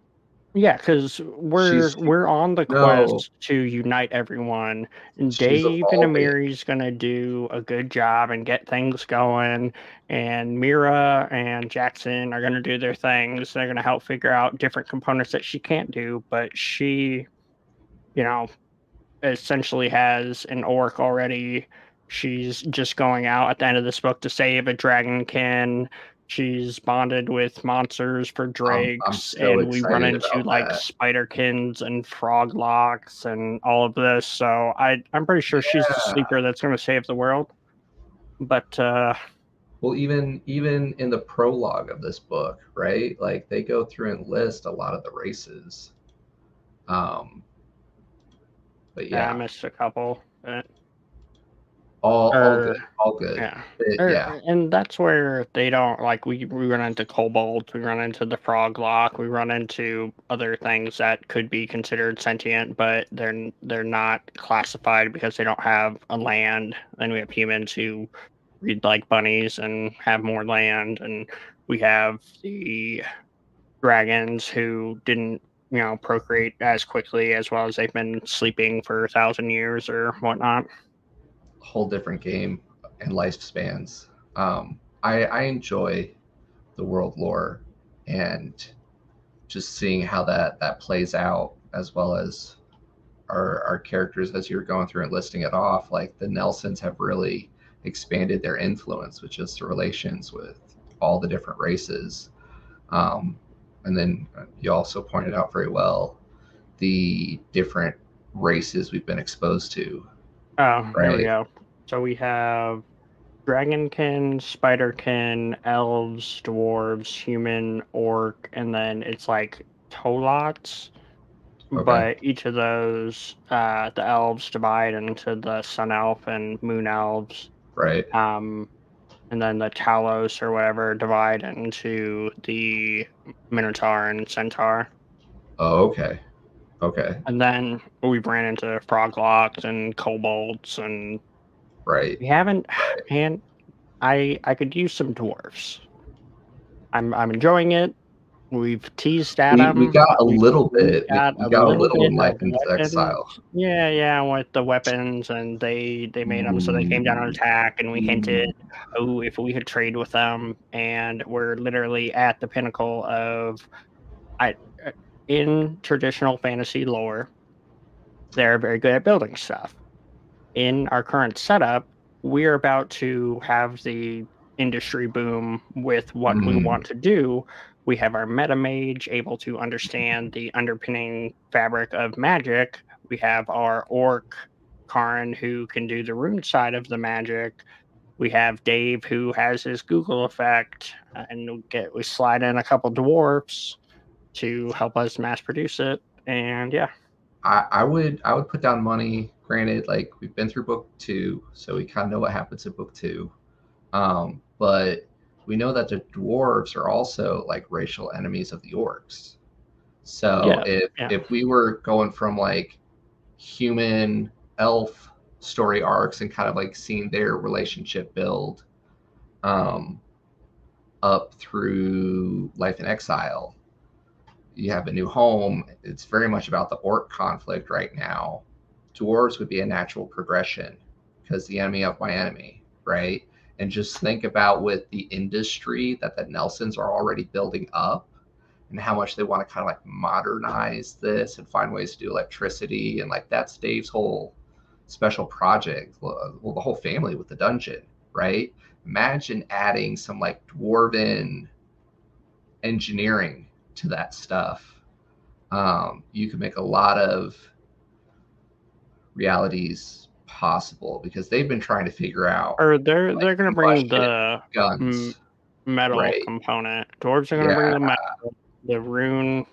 Speaker 1: yeah, because
Speaker 2: she's
Speaker 1: we're on the
Speaker 2: no,
Speaker 1: quest to unite everyone, and
Speaker 2: she's
Speaker 1: Dave and
Speaker 2: evolving.
Speaker 1: Amiri's gonna do a good job and get things going, and Mira and Jackson are gonna do their things. They're gonna help figure out different components that she can't do, but she, you know, essentially has an orc already. She's just going out at the end of this book to save a dragonkin. She's bonded with monsters for
Speaker 2: I'm
Speaker 1: drakes,
Speaker 2: so
Speaker 1: and we run
Speaker 2: excited
Speaker 1: into
Speaker 2: about
Speaker 1: like
Speaker 2: that.
Speaker 1: spiderkins and froglocks and all of this. So I'm pretty sure she's the
Speaker 2: Yeah.
Speaker 1: sleeper that's going to save the world. But
Speaker 2: Well, even in the prologue of this book, right? Like they go through and list a lot of the races. Um, but
Speaker 1: yeah, I
Speaker 2: yeah,
Speaker 1: missed a couple.
Speaker 2: all good,
Speaker 1: Or
Speaker 2: all good.
Speaker 1: Yeah.
Speaker 2: Yeah,
Speaker 1: And that's where they don't like we run into kobolds, we run into the frog lock, we run into other things that could be considered sentient, but they're not classified because they don't have a land. Then we have humans who read like bunnies and have more land, and we have the dragons who didn't, procreate as quickly as well as they've been sleeping for 1,000 years or whatnot.
Speaker 2: whole different game and lifespans. I enjoy the world lore and just seeing how that plays out, as well as our characters as you're going through and listing it off. Like the Nelsons have really expanded their influence with just the relations with all the different races. Um, and then you also pointed out very well the different races we've been exposed to,
Speaker 1: Oh, here we
Speaker 2: right?
Speaker 1: go. So we have dragonkin, spiderkin, elves, dwarves, human, orc, and then it's like tolots.
Speaker 2: Okay,
Speaker 1: But each of those, the elves divide into the sun elf and moon elves.
Speaker 2: right.
Speaker 1: Um, and then the Talos or whatever divide into the Minotaur and Centaur.
Speaker 2: Oh, okay, okay,
Speaker 1: And then we ran into Froglocks and Kobolds, and
Speaker 2: right,
Speaker 1: we haven't,
Speaker 2: right.
Speaker 1: man. I could use some dwarves. I'm enjoying it. We've teased at
Speaker 2: We
Speaker 1: them.
Speaker 2: got a little
Speaker 1: We've
Speaker 2: bit.
Speaker 1: got
Speaker 2: We
Speaker 1: a
Speaker 2: got a
Speaker 1: little
Speaker 2: little
Speaker 1: bit
Speaker 2: in
Speaker 1: of
Speaker 2: Life in
Speaker 1: weapons.
Speaker 2: Exile.
Speaker 1: Yeah, yeah, with the weapons, and they made them so they came down on attack, and we hinted, oh, if we could trade with them, and we're literally at the pinnacle of I in traditional fantasy lore, they're very good at building stuff. In our current setup, we're about to have the industry boom with what we
Speaker 2: Mm,
Speaker 1: want to do. We have our meta mage able to understand the underpinning fabric of magic. We have our orc Karin who can do the rune side of the magic. We have Dave who has his Google effect, and we slide in a couple dwarfs to help us mass produce it. And yeah,
Speaker 2: I would put down money. Granted, like we've been through book two, so we kind of know what happens in book two. But we know that the dwarves are also like racial enemies of the orcs. So
Speaker 1: yeah, yeah.
Speaker 2: if we were going from like human elf story arcs and kind of like seeing their relationship build um, up through Life in Exile, you have a new home. It's very much about the orc conflict right now. Dwarves would be a natural progression because the enemy of my enemy, right? And just think about with the industry that the Nelsons are already building up and how much they want to kind of like modernize this and find ways to do electricity. And like that's Dave's whole special project. Well, the whole family with the dungeon, right? Imagine adding some like dwarven engineering to that stuff. You can make a lot of realities possible because they've been trying to figure out
Speaker 1: Or they're
Speaker 2: like
Speaker 1: gonna bring
Speaker 2: combustion
Speaker 1: the m
Speaker 2: guns,
Speaker 1: metal
Speaker 2: right?
Speaker 1: component. Dwarves are gonna bring
Speaker 2: Yeah,
Speaker 1: the metal, the rune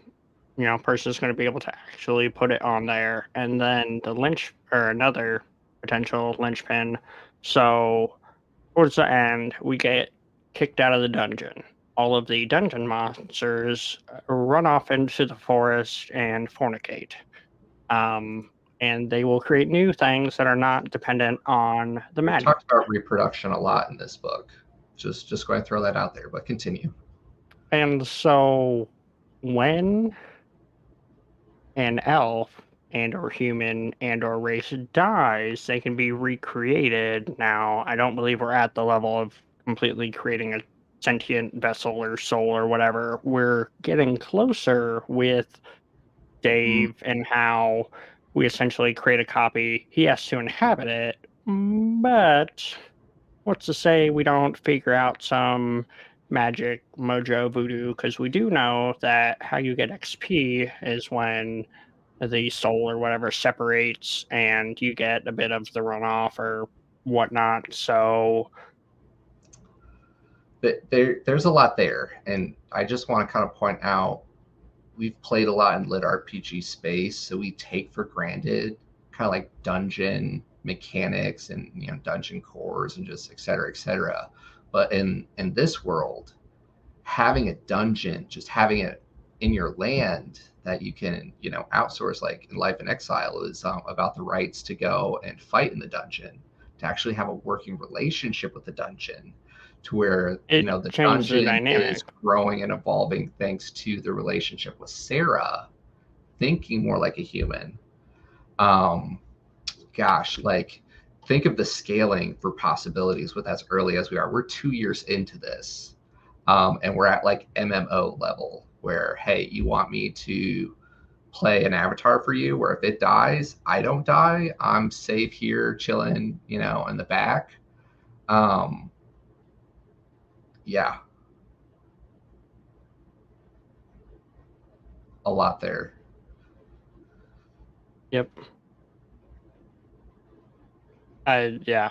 Speaker 1: person's going to be able to actually put it on there, and then the lynch or another potential linchpin. So towards the end, we get kicked out of the dungeon. All of the dungeon monsters run off into the forest and fornicate. Um, and they will create new things that are not dependent on the
Speaker 2: They
Speaker 1: magic.
Speaker 2: talked about reproduction a lot in this book. Just going to throw that out there, but continue.
Speaker 1: And so when an elf and or human and or race dies, they can be recreated. Now, I don't believe we're at the level of completely creating a sentient vessel or soul or whatever. We're getting closer with
Speaker 2: Mm.
Speaker 1: Dave and how we essentially create a copy. He has to inhabit it, but what's to say we don't figure out some magic mojo voodoo? Because we do know that how you get XP is when the soul or whatever separates and you get a bit of the runoff or whatnot. So,
Speaker 2: There's a lot there, and I just want to kind of point out we've played a lot in lit RPG space, so we take for granted kind of like dungeon mechanics and dungeon cores and just et cetera, et cetera. But in this world, having a dungeon, just having it in your land that you can outsource, like in Life in Exile, is about the rights to go and fight in the dungeon, to actually have a working relationship with the dungeon, to where
Speaker 1: it
Speaker 2: the
Speaker 1: changes the
Speaker 2: dungeon
Speaker 1: dynamic.
Speaker 2: is growing and evolving thanks to the relationship with Sarah thinking more like a human. um Gosh, like, think of the scaling for possibilities with as early as we are. We're 2 years into this, and we're at like MMO level where, hey, you want me to play an avatar for you where if it dies, I don't die. I'm safe here chilling, in the back. Um, yeah, a lot there.
Speaker 1: Yep. Yeah,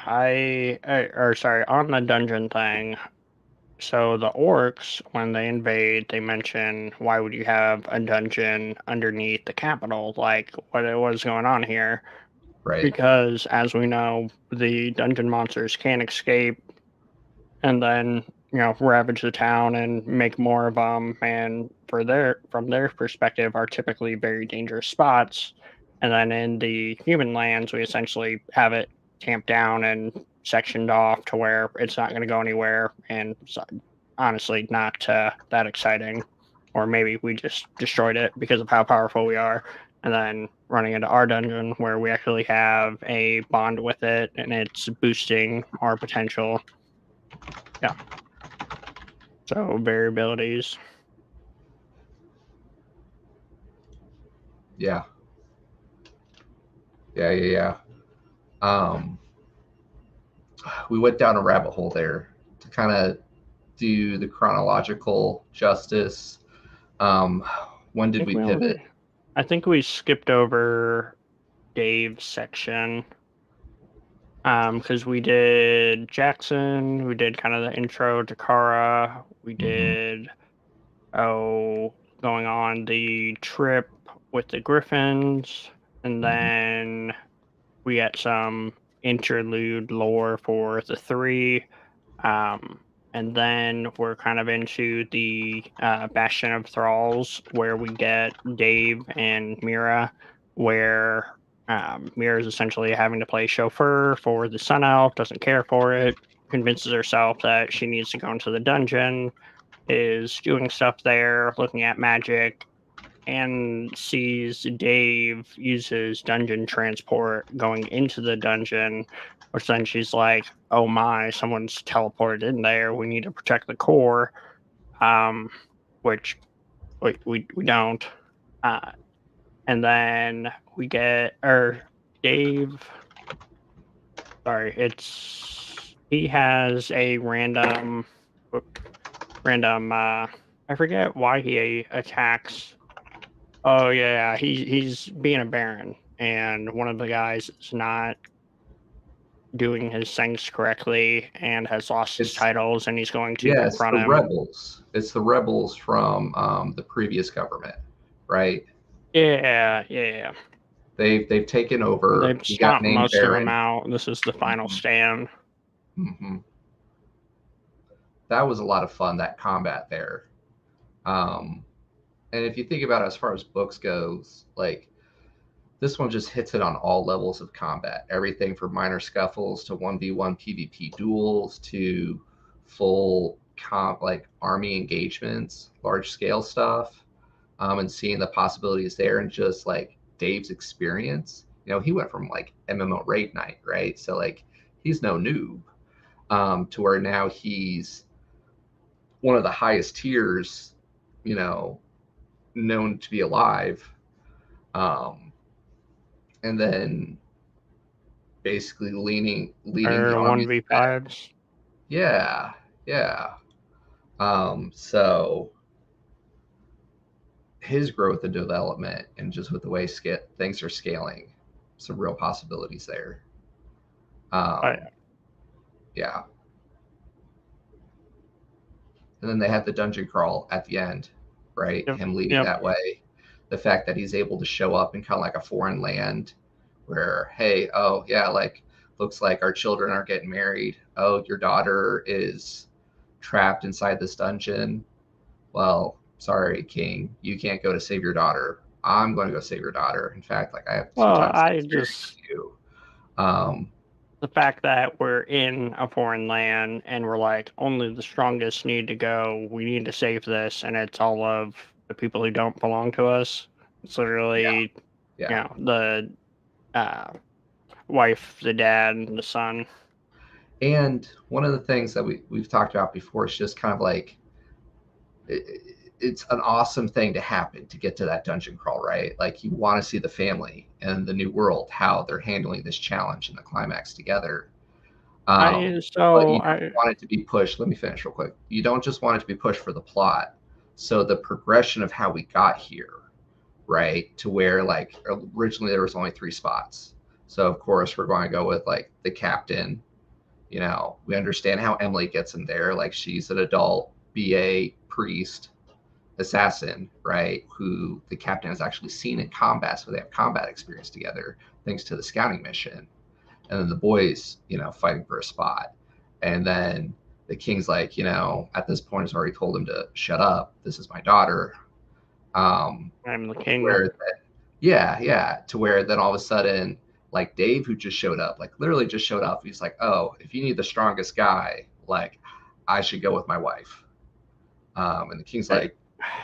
Speaker 1: or sorry, on the dungeon thing. So the orcs, when they invade, they mention, why would you have a dungeon underneath the capital? Like, what is going on here?
Speaker 2: Right.
Speaker 1: Because as we know, the dungeon monsters can escape and then ravage the town and make more of them, and from their perspective are typically very dangerous spots. And then in the human lands we essentially have it tamped down and sectioned off to where it's not going to go anywhere, and so, honestly not that exciting. Or maybe we just destroyed it because of how powerful we are, and then running into our dungeon where we actually have a bond with it and it's boosting our potential. Yeah. So variabilities.
Speaker 2: Yeah. Yeah. Yeah. Yeah. We went down a rabbit hole there to kind of do the chronological justice. Um, when
Speaker 1: I
Speaker 2: did
Speaker 1: think
Speaker 2: we
Speaker 1: we
Speaker 2: pivot?
Speaker 1: only I think we skipped over Dave's section. Because we did Jackson, we did kind of the intro to Kara, we
Speaker 2: Mm-hmm.
Speaker 1: did going on the trip with the Griffins, and
Speaker 2: Mm-hmm.
Speaker 1: then we get some interlude lore for the three. And then we're kind of into the Bastion of Thralls, where we get Dave and Mira, where Mira is essentially having to play chauffeur for the Sun Elf, doesn't care for it, convinces herself that she needs to go into the dungeon, is doing stuff there, looking at magic, and sees Dave uses dungeon transport going into the dungeon, which then she's like, "Oh my, someone's teleported in there. We need to protect the core." Um, which we don't. Uh, and then we get or Dave. Sorry, it's he has a random. I forget why he attacks. Oh yeah, he's being a baron, and one of the guys is not doing his things correctly and has lost his
Speaker 2: It's
Speaker 1: titles, and he's going to
Speaker 2: Yeah, it's
Speaker 1: confront
Speaker 2: the
Speaker 1: him.
Speaker 2: rebels. It's the rebels from the previous government. right?
Speaker 1: Yeah.
Speaker 2: They've taken over.
Speaker 1: They've
Speaker 2: He got
Speaker 1: stomped
Speaker 2: named
Speaker 1: most of them
Speaker 2: Baron.
Speaker 1: out. This is the final
Speaker 2: Hmm.
Speaker 1: stand.
Speaker 2: Hmm. That was a lot of fun. That combat there. Um, and if you think about it, as far as books goes, like this one just hits it on all levels of combat. Everything from minor scuffles to 1v1 PvP duels to full comp like army engagements, large scale stuff, and seeing the possibilities there and just like Dave's experience. You know, he went from like MMO raid night, right? So like he's no noob, to where now he's one of the highest tiers, you know, known to be alive. Um, and then basically leading the
Speaker 1: Or
Speaker 2: armies of men.
Speaker 1: 1v5s.
Speaker 2: Yeah, yeah. So his growth and development, and just with the way things are scaling, some real possibilities there. Um, yeah. And then they had the dungeon crawl at the end, right?
Speaker 1: Yep.
Speaker 2: Him leading
Speaker 1: Yep.
Speaker 2: that way. The fact that he's able to show up in kind of like a foreign land where, hey, oh, yeah, like, looks like our children are getting married. Oh, your daughter is trapped inside this dungeon. Well, sorry, King, you can't go to save your daughter. I'm going to go save your daughter. In fact, like, I have some
Speaker 1: Well,
Speaker 2: time to
Speaker 1: I
Speaker 2: spare with
Speaker 1: just
Speaker 2: you. Um,
Speaker 1: the fact that we're in a foreign land and we're like only the strongest need to go. We need to save this, and it's all of the people who don't belong to us. It's
Speaker 2: yeah,
Speaker 1: literally,
Speaker 2: yeah.
Speaker 1: the uh, wife, the dad, and the son.
Speaker 2: And one of the things that we've talked about before is just kind of like it's an awesome thing to happen to get to that dungeon crawl, right? Like you want to see the family and the new world, how they're handling this challenge and the climax together.
Speaker 1: I
Speaker 2: But
Speaker 1: so
Speaker 2: you don't
Speaker 1: I
Speaker 2: want it to be pushed. Let me finish real quick. You don't just want it to be pushed for the plot. So the progression of how we got here, right? To where like originally there was only 3 spots. So of course we're going to go with like the captain. You know, we understand how Emily gets him there. Like she's an adult BA priest assassin, right? Who the captain has actually seen in combat, so they have combat experience together, thanks to the scouting mission. And then the boys, you know, fighting for a spot. And then the king's like, you know, at this point has already told him to shut up. This is my daughter.
Speaker 1: am the
Speaker 2: To
Speaker 1: king.
Speaker 2: where that, yeah, yeah, to where then all of a sudden, like Dave, who just showed up, like literally just showed up, he's like, oh, if you need the strongest guy, like I should go with my wife. And the king's
Speaker 1: Uh,
Speaker 2: like,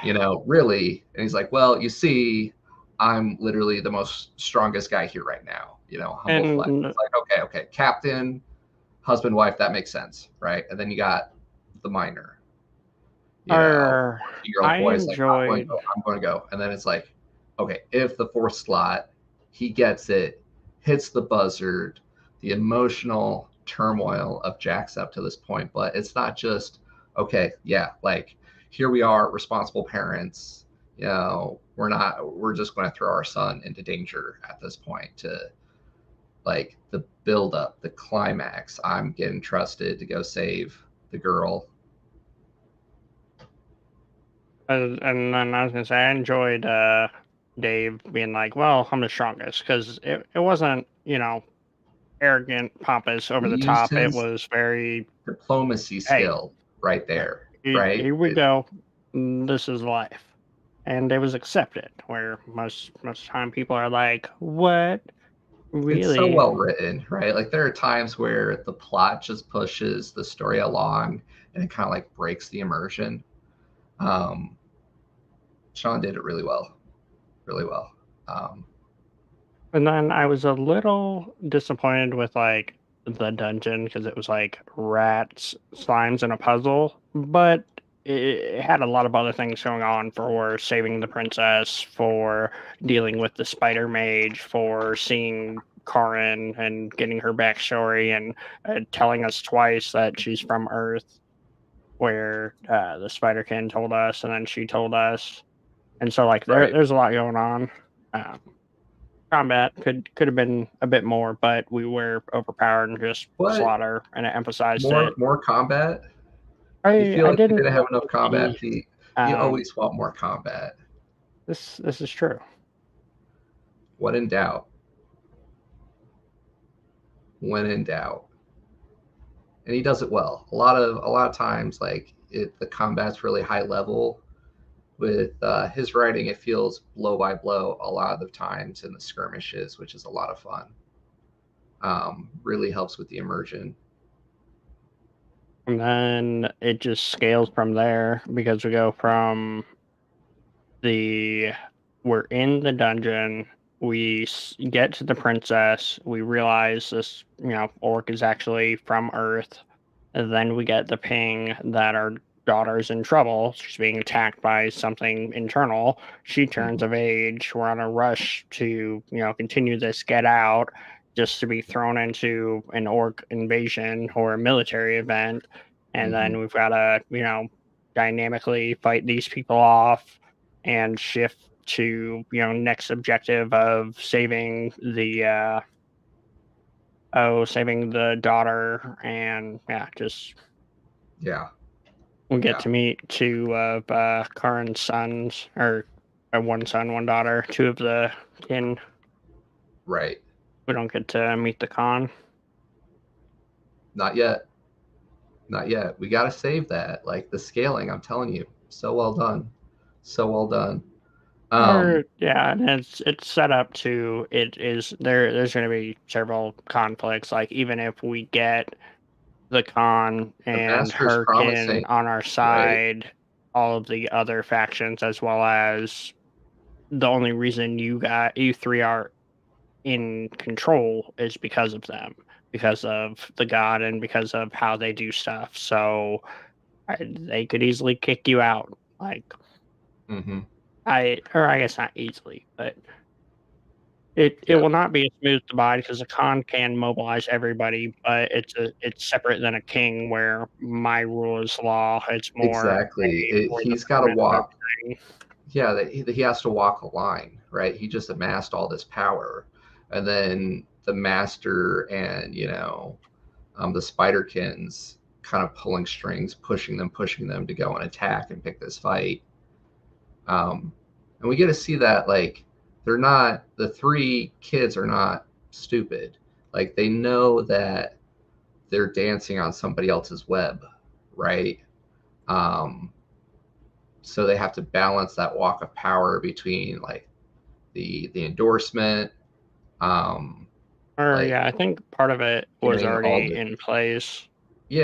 Speaker 2: you know, really? And he's like, well, you see, I'm literally the most strongest guy here right now. You know, humble flex.
Speaker 1: And
Speaker 2: It's like, okay, captain, husband, wife, that makes sense, right? And then you got the minor, you know,
Speaker 1: our
Speaker 2: 14-year-old
Speaker 1: I
Speaker 2: boy is like,
Speaker 1: enjoyed
Speaker 2: I'm going to go. And then it's like, okay, if the 4th slot, he gets it, hits the buzzard, the emotional turmoil of Jack's up to this point. But it's not just, okay, yeah, like here we are, responsible parents. You know, we're just going to throw our son into danger at this point to like the build up, the climax. I'm getting trusted to go save the girl.
Speaker 1: and then I was gonna say I enjoyed Dave being like, well, I'm the strongest because it wasn't arrogant, pompous, over
Speaker 2: He
Speaker 1: the
Speaker 2: used
Speaker 1: top. It
Speaker 2: his
Speaker 1: was very,
Speaker 2: diplomacy
Speaker 1: hey,
Speaker 2: skill right
Speaker 1: yeah,
Speaker 2: there, right?
Speaker 1: here we go. This is life, and it was accepted. Where most time people are like, what
Speaker 2: It's so
Speaker 1: really?
Speaker 2: well written, right? Like there are times where the plot just pushes the story along and it kind of like breaks the immersion. Um, Sean did it really well, really well. Um,
Speaker 1: And then I was a little disappointed with like the dungeon because it was like rats, slimes, and a puzzle, but it had a lot of other things going on for saving the princess, for dealing with the spider mage, for seeing Karin and getting her backstory, and telling us twice that she's from Earth, where the Spiderkin told us, and then she told us, and so like
Speaker 2: right.
Speaker 1: there's a lot going on. Um, Combat could have been a bit more, but we were overpowered and just
Speaker 2: But
Speaker 1: slaughter, and it emphasized it.
Speaker 2: more combat. You
Speaker 1: I
Speaker 2: feel
Speaker 1: I
Speaker 2: like we
Speaker 1: didn't
Speaker 2: didn't have enough
Speaker 1: really
Speaker 2: combat. You
Speaker 1: um
Speaker 2: always want more combat.
Speaker 1: This is true.
Speaker 2: When in doubt, when in doubt, and he does it well. A lot of times, like the combat's really high level. With his writing, it feels blow by blow a lot of the times in the skirmishes, which is a lot of fun. Really helps with the immersion.
Speaker 1: And then it just scales from there because we go from the we're in the dungeon, get to the princess, we realize this, orc is actually from Earth, and then we get the ping that our daughter's in trouble. She's being attacked by something internal. She turns
Speaker 2: Mhm.
Speaker 1: of age. We're on a rush to, continue this get out just to be thrown into an orc invasion or a military event. And
Speaker 2: Mhm.
Speaker 1: then we've got to, dynamically fight these people off and shift to, next objective of saving the daughter. And yeah, just
Speaker 2: Yeah.
Speaker 1: we get
Speaker 2: Yeah.
Speaker 1: to meet two of Karin's sons, or one son, one daughter, two of the kin.
Speaker 2: Right.
Speaker 1: We don't get to meet the Khan.
Speaker 2: Not yet. Not yet. We got to save that. Like the scaling, I'm telling you, so well done. So well done. Um,
Speaker 1: Or yeah, and it's set up to it is there. There's going to be several conflicts. Like even if we get the Khan
Speaker 2: the
Speaker 1: and
Speaker 2: master's
Speaker 1: her kin
Speaker 2: promising,
Speaker 1: on our
Speaker 2: right?
Speaker 1: side, all of the other factions, as well as the only reason you three are in control is because of them, because of the god and because of how they do stuff. So they could easily kick you out. Like
Speaker 2: Mm-hmm.
Speaker 1: I guess not easily, but it
Speaker 2: Yeah.
Speaker 1: will not be a smooth divide because a con can mobilize everybody, but it's separate than a king where my rule is law. It's more
Speaker 2: Exactly.
Speaker 1: a we're the
Speaker 2: He's got to
Speaker 1: permissive
Speaker 2: walk.
Speaker 1: thing.
Speaker 2: Yeah, he has to walk a line, right? He just amassed all this power, and then the master and the Spiderkins kind of pulling strings, pushing them to go and attack and pick this fight. Um, and we get to see that like they're not the three kids are not stupid. Like they know that they're dancing on somebody else's web, right? Um, so they have to balance that walk of power between like the endorsement, um,
Speaker 1: Or
Speaker 2: like
Speaker 1: yeah, I think part of it was
Speaker 2: getting all
Speaker 1: already
Speaker 2: the
Speaker 1: in place.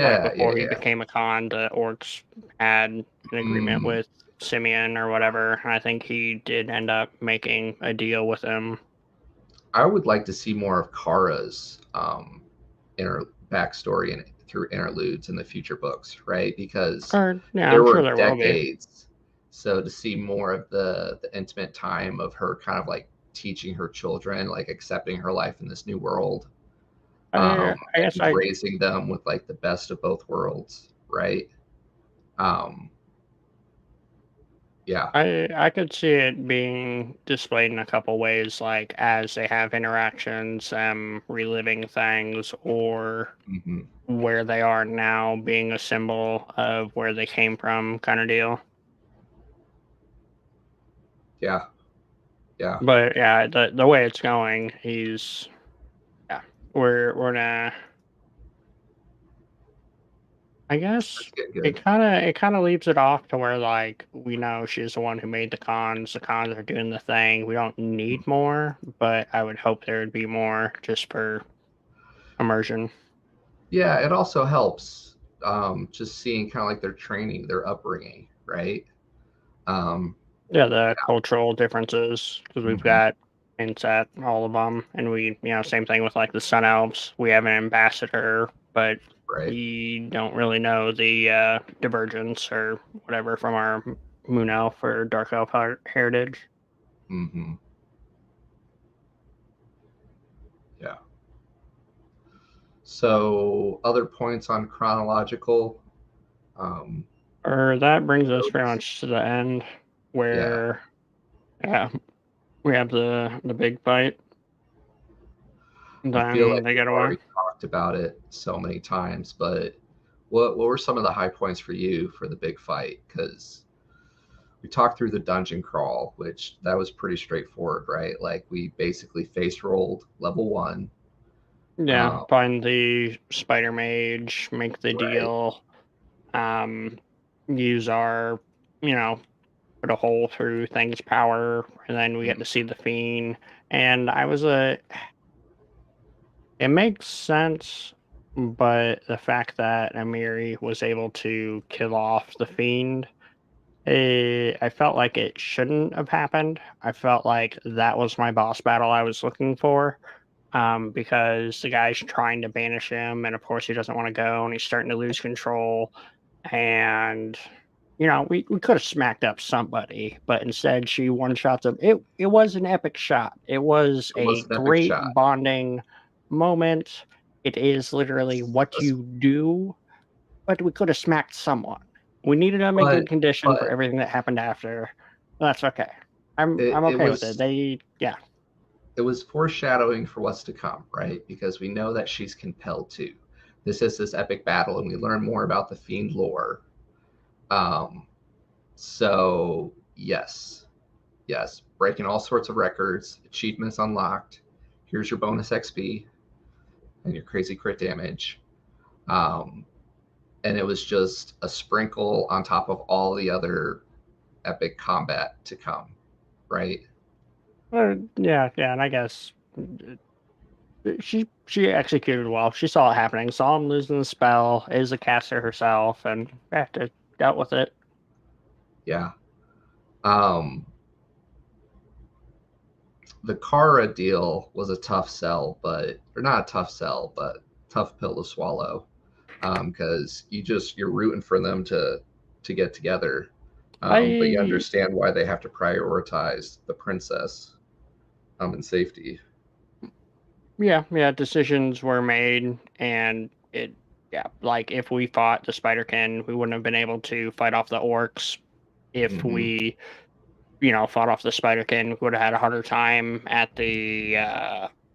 Speaker 1: Like
Speaker 2: yeah, yeah,
Speaker 1: before he
Speaker 2: yeah,
Speaker 1: became a Khan, the orcs had an agreement
Speaker 2: mm,
Speaker 1: with Simeon or whatever. And I think he did end up making a deal with him.
Speaker 2: I would like to see more of Kara's inner backstory and through interludes in the future books, right? Because
Speaker 1: Or yeah,
Speaker 2: there
Speaker 1: I'm sure
Speaker 2: were
Speaker 1: there will be.
Speaker 2: decades. So to see more of the intimate time of her kind of like teaching her children, like accepting her life in this new world,
Speaker 1: I guess
Speaker 2: and raising them with like the best of both worlds, right? Um, yeah.
Speaker 1: I could see it being displayed in a couple ways, like as they have interactions, reliving things, or
Speaker 2: Hmm.
Speaker 1: where they are now being a symbol of where they came from, kind of deal.
Speaker 2: Yeah. Yeah.
Speaker 1: But yeah, the way it's going, yeah, we're gonna. I guess
Speaker 2: It's getting good.
Speaker 1: it kind of leaves it off to where like we know she's the one who made the cons. The cons are doing the thing. We don't need more, but I would hope there would be more just for immersion.
Speaker 2: Yeah, it also helps just seeing kind of like their training, their upbringing, right? Um,
Speaker 1: Yeah, the cultural differences because we've
Speaker 2: mhm,
Speaker 1: got hints at all of them, and we same thing with like the Sun Elves. We have an ambassador, but
Speaker 2: right.
Speaker 1: we don't really know the divergence or whatever from our Moon Elf or Dark Elf heritage.
Speaker 2: Hmm. Yeah. So other points on chronological um,
Speaker 1: Or that brings us very
Speaker 2: notes.
Speaker 1: much to the end
Speaker 2: Yeah,
Speaker 1: where yeah, we have the big fight.
Speaker 2: I feel
Speaker 1: Then
Speaker 2: like
Speaker 1: they
Speaker 2: we've
Speaker 1: get away.
Speaker 2: already talked about it so many times, but what were some of the high points for you for the big fight? Because we talked through the dungeon crawl, which that was pretty straightforward, right? Like we basically face rolled level 1.
Speaker 1: Yeah,
Speaker 2: Um,
Speaker 1: find the spider mage, make the
Speaker 2: right.
Speaker 1: deal, um, use our, you know, put a hole through thing's power, and then we get to
Speaker 2: Mhm.
Speaker 1: see the fiend. And I was it makes sense, but the fact that Amiri was able to kill off the fiend, I felt like it shouldn't have happened. I felt like that was my boss battle I was looking for, because the guy's trying to banish him, and of course he doesn't want to go, and he's starting to lose control. And we could have smacked up somebody, but instead she one shots him. It was an epic shot. It was
Speaker 2: It
Speaker 1: a
Speaker 2: was an epic
Speaker 1: great
Speaker 2: shot.
Speaker 1: bonding moment. It is literally what
Speaker 2: That's-
Speaker 1: you do, but we could have smacked someone. We needed them in
Speaker 2: But
Speaker 1: good condition for
Speaker 2: but
Speaker 1: everything that happened after. That's okay. I'm
Speaker 2: it
Speaker 1: okay with it.
Speaker 2: was
Speaker 1: They yeah.
Speaker 2: it was foreshadowing for what's to come, right? Because we know that she's compelled to. This is this epic battle, and we learn more about the fiend lore. Um, so yes, yes, breaking all sorts of records, achievements unlocked. Here's your bonus XP and your crazy crit damage. Um, and it was just a sprinkle on top of all the other epic combat to come, right?
Speaker 1: Yeah, and I guess she executed well. She saw it happening, saw him losing the spell, is a caster herself, and dealt with it.
Speaker 2: Yeah. Um, the Kara deal was a tough sell, but or not a tough sell, but tough pill to swallow. Because you're rooting for them to get together, but you
Speaker 1: I
Speaker 2: understand why they have to prioritize the princess and safety.
Speaker 1: Yeah, decisions were made, and like if we fought the Spiderkin, we wouldn't have been able to fight off the orcs. If
Speaker 2: Hmm.
Speaker 1: we fought off the Spiderkin, we would have had a harder time at the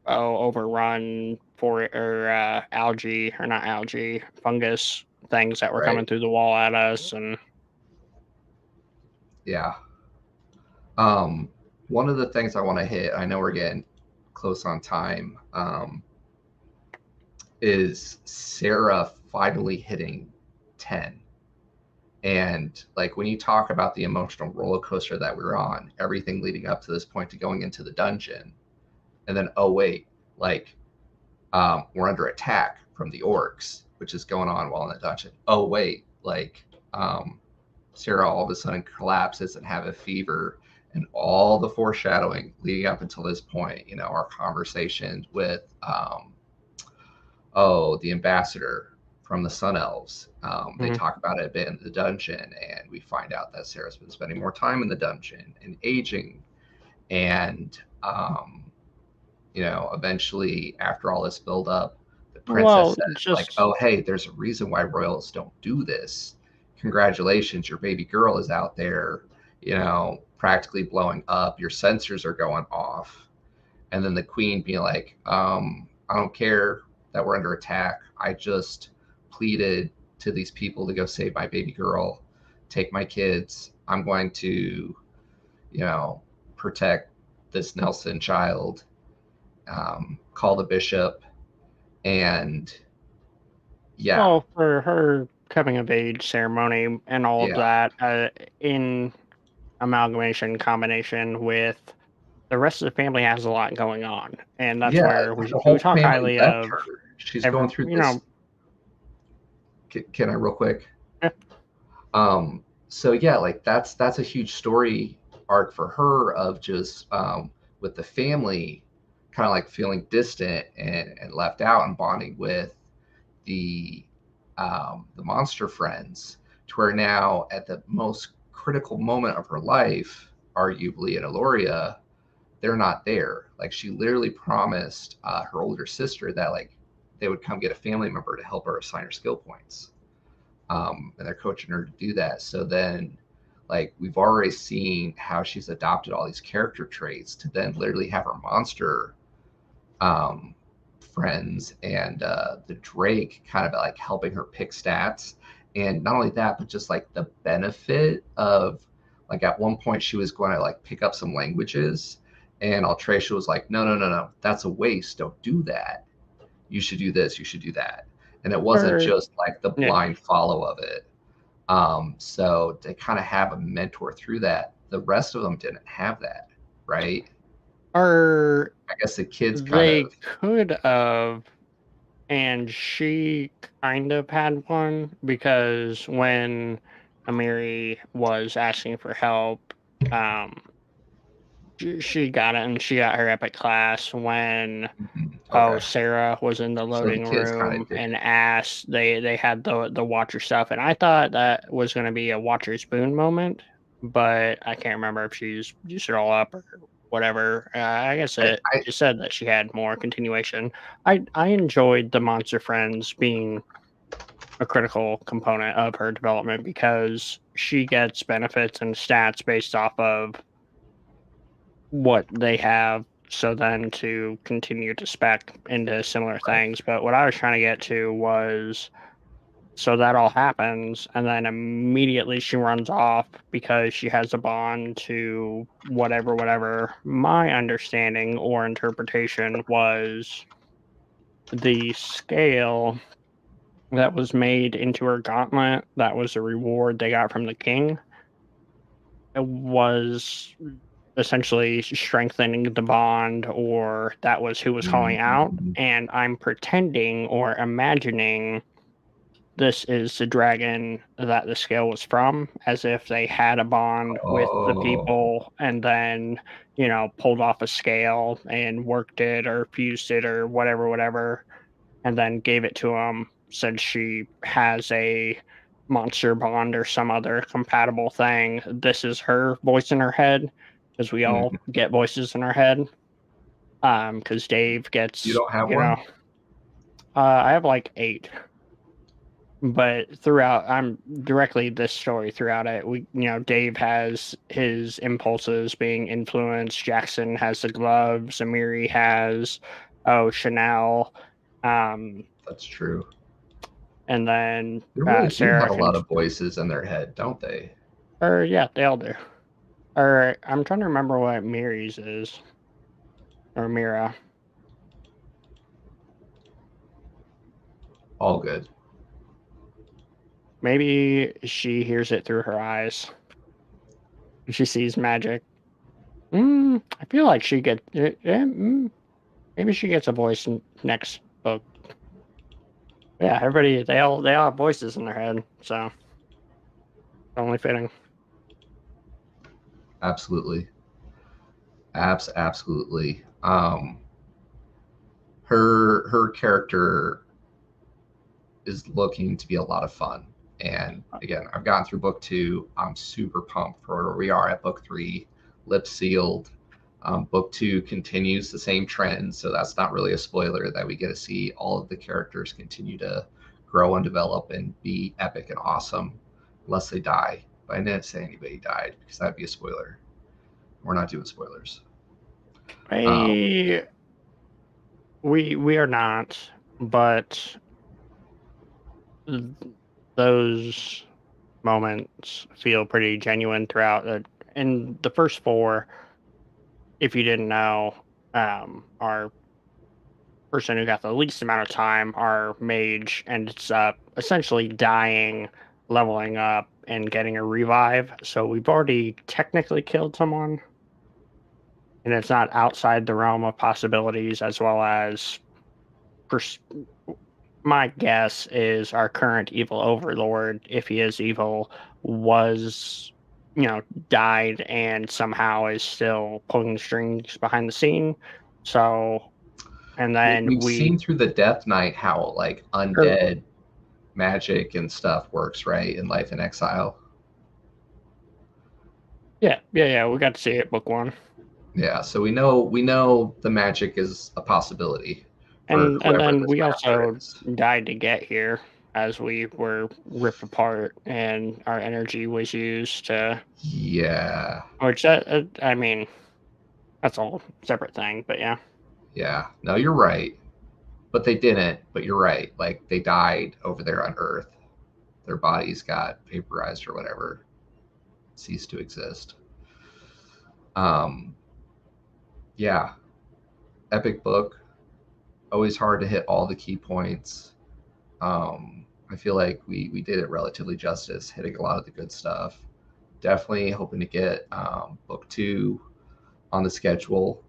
Speaker 1: overrun for or algae or not algae fungus things that were
Speaker 2: Right?
Speaker 1: coming through the wall at us. And
Speaker 2: Yeah. Um, one of the things I want to hit, I know we're getting close on time, is Sarah finally hitting 10. And like when you talk about the emotional roller coaster that we're on, everything leading up to this point to going into the dungeon, and then oh wait, like we're under attack from the orcs, which is going on while in the dungeon. Oh wait, like um, Sarah all of a sudden collapses and have a fever, and all the foreshadowing leading up until this point. Our conversations with the ambassador from the Sun Elves. They
Speaker 1: Mhm.
Speaker 2: talk about it a bit in the dungeon, and we find out that Sarah's been spending more time in the dungeon and aging. And, eventually, after all this build up, the princess
Speaker 1: Well,
Speaker 2: says, like,
Speaker 1: just
Speaker 2: oh, hey, there's a reason why royals don't do this. Congratulations, your baby girl is out there, practically blowing up. Your sensors are going off. And then the queen being like, I don't care that we're under attack. I just pleaded to these people to go save my baby girl, take my kids. I'm going to, you know, protect this Nelson child, call the bishop. And yeah,
Speaker 1: well, for her coming of age ceremony and all of
Speaker 2: yeah,
Speaker 1: that, in amalgamation combination with the rest of the family has a lot going on, and that's
Speaker 2: yeah,
Speaker 1: where
Speaker 2: her
Speaker 1: we
Speaker 2: whole
Speaker 1: talk
Speaker 2: family
Speaker 1: highly
Speaker 2: left
Speaker 1: of
Speaker 2: her. She's going
Speaker 1: every
Speaker 2: through this. Can I real quick?
Speaker 1: eh,
Speaker 2: So yeah, like that's a huge story arc for her of just with the family kind of like feeling distant and left out and bonding with the monster friends to where now at the most critical moment of her life, arguably in Aloria, they're not there. Like she literally promised her older sister that like they would come get a family member to help her assign her skill points, and they're coaching her to do that. So then, like we've already seen how she's adopted all these character traits to then literally have her monster um, friends and the Drake kind of like helping her pick stats, and not only that, but just like the benefit of Like at one point, she was going to like pick up some languages, and Altrecia was like, "No, no, no, no, that's a waste. Don't do that. You should do this. You should do that." And it wasn't
Speaker 1: Or
Speaker 2: just like the
Speaker 1: yeah,
Speaker 2: blind follow of it. So to kind of have a mentor through that, the rest of them didn't have that, right?
Speaker 1: or
Speaker 2: I guess the kids kind
Speaker 1: they
Speaker 2: of.
Speaker 1: could have, and she kind of had one because when Amiri was asking for help, um, she got it, and she got her epic class when
Speaker 2: Okay,
Speaker 1: Sarah was in the
Speaker 2: so the
Speaker 1: loading
Speaker 2: kids kind of
Speaker 1: room
Speaker 2: did.
Speaker 1: and asked. They had the Watcher stuff, and I thought that was going to be a Watcher's boon moment, but I can't remember if she's used it all up or whatever. I guess
Speaker 2: I
Speaker 1: it said that she had more continuation. I enjoyed the monster friends being a critical component of her development because she gets benefits and stats based off of what they have, so then to continue to spec into similar
Speaker 2: right.
Speaker 1: things. But what I was trying to get to was, so that all happens, and then immediately she runs off because she has a bond to whatever, whatever. My understanding or interpretation was the scale that was made into her gauntlet, that was a reward they got from the king. It was essentially strengthening the bond, or that was who was calling out,
Speaker 2: Mhm.
Speaker 1: and I'm pretending or imagining this is the dragon that the scale was from, as if they had a bond with the
Speaker 2: Oh,
Speaker 1: people and then, pulled off a scale and worked it or fused it or whatever, whatever, and then gave it to him since she has a monster bond or some other compatible thing. This is her voice in her head because we all
Speaker 2: mhm.
Speaker 1: get voices in our head. Because Dave
Speaker 2: You
Speaker 1: gets,
Speaker 2: don't have one?
Speaker 1: I have like eight, but throughout, I'm directly this story throughout it. Dave has his impulses being influenced. Jackson has the gloves. Amiri has, Chanel. Um,
Speaker 2: That's true.
Speaker 1: and then
Speaker 2: They really do
Speaker 1: Sarah
Speaker 2: have a
Speaker 1: can,
Speaker 2: lot of voices in their head, don't they?
Speaker 1: or yeah, they all do. Or I'm trying to remember what Miri's is, or Mira.
Speaker 2: All good.
Speaker 1: Maybe she hears it through her eyes. She sees magic. I feel like she gets. Maybe she gets a voice next book. Yeah, everybody they all have voices in their head, so only fitting.
Speaker 2: Absolutely. Absolutely. Her character is looking to be a lot of fun. And again, I've gotten through book two. I'm super pumped for where we are at book three, lip sealed. Book two continues the same trend, so that's not really a spoiler that we get to see all of the characters continue to grow and develop and be epic and awesome, unless they die. But I didn't say anybody died because that'd be a spoiler. We're not doing spoilers. Um,
Speaker 1: I we are not, but th- those moments feel pretty genuine throughout. In the first four, if you didn't know, our person who got the least amount of time, our mage, ends up essentially dying, leveling up, and getting a revive. So we've already technically killed someone, and it's not outside the realm of possibilities, as well as pers- my guess is our current evil overlord, if he is evil, was, you know, died and somehow is still pulling the strings behind the scene. So, and then
Speaker 2: we've seen through the Death Knight how like
Speaker 1: er,
Speaker 2: undead magic and stuff works, right? In Life in Exile.
Speaker 1: yeah, yeah, yeah, we got to see it book one.
Speaker 2: Yeah, so we know the magic is a possibility for
Speaker 1: And
Speaker 2: whoever
Speaker 1: then
Speaker 2: this
Speaker 1: we
Speaker 2: master
Speaker 1: also
Speaker 2: is.
Speaker 1: died to get here as we were ripped apart and our energy was used to,
Speaker 2: Yeah,
Speaker 1: which I mean, that's a whole separate thing, but yeah.
Speaker 2: yeah. No, you're right. But they didn't. But you're right. Like they died over there on Earth. Their bodies got vaporized or whatever. cease to exist. Um, yeah, epic book. Always hard to hit all the key points. I feel like we did it relatively justice, hitting a lot of the good stuff. Definitely hoping to get book 2 on the schedule.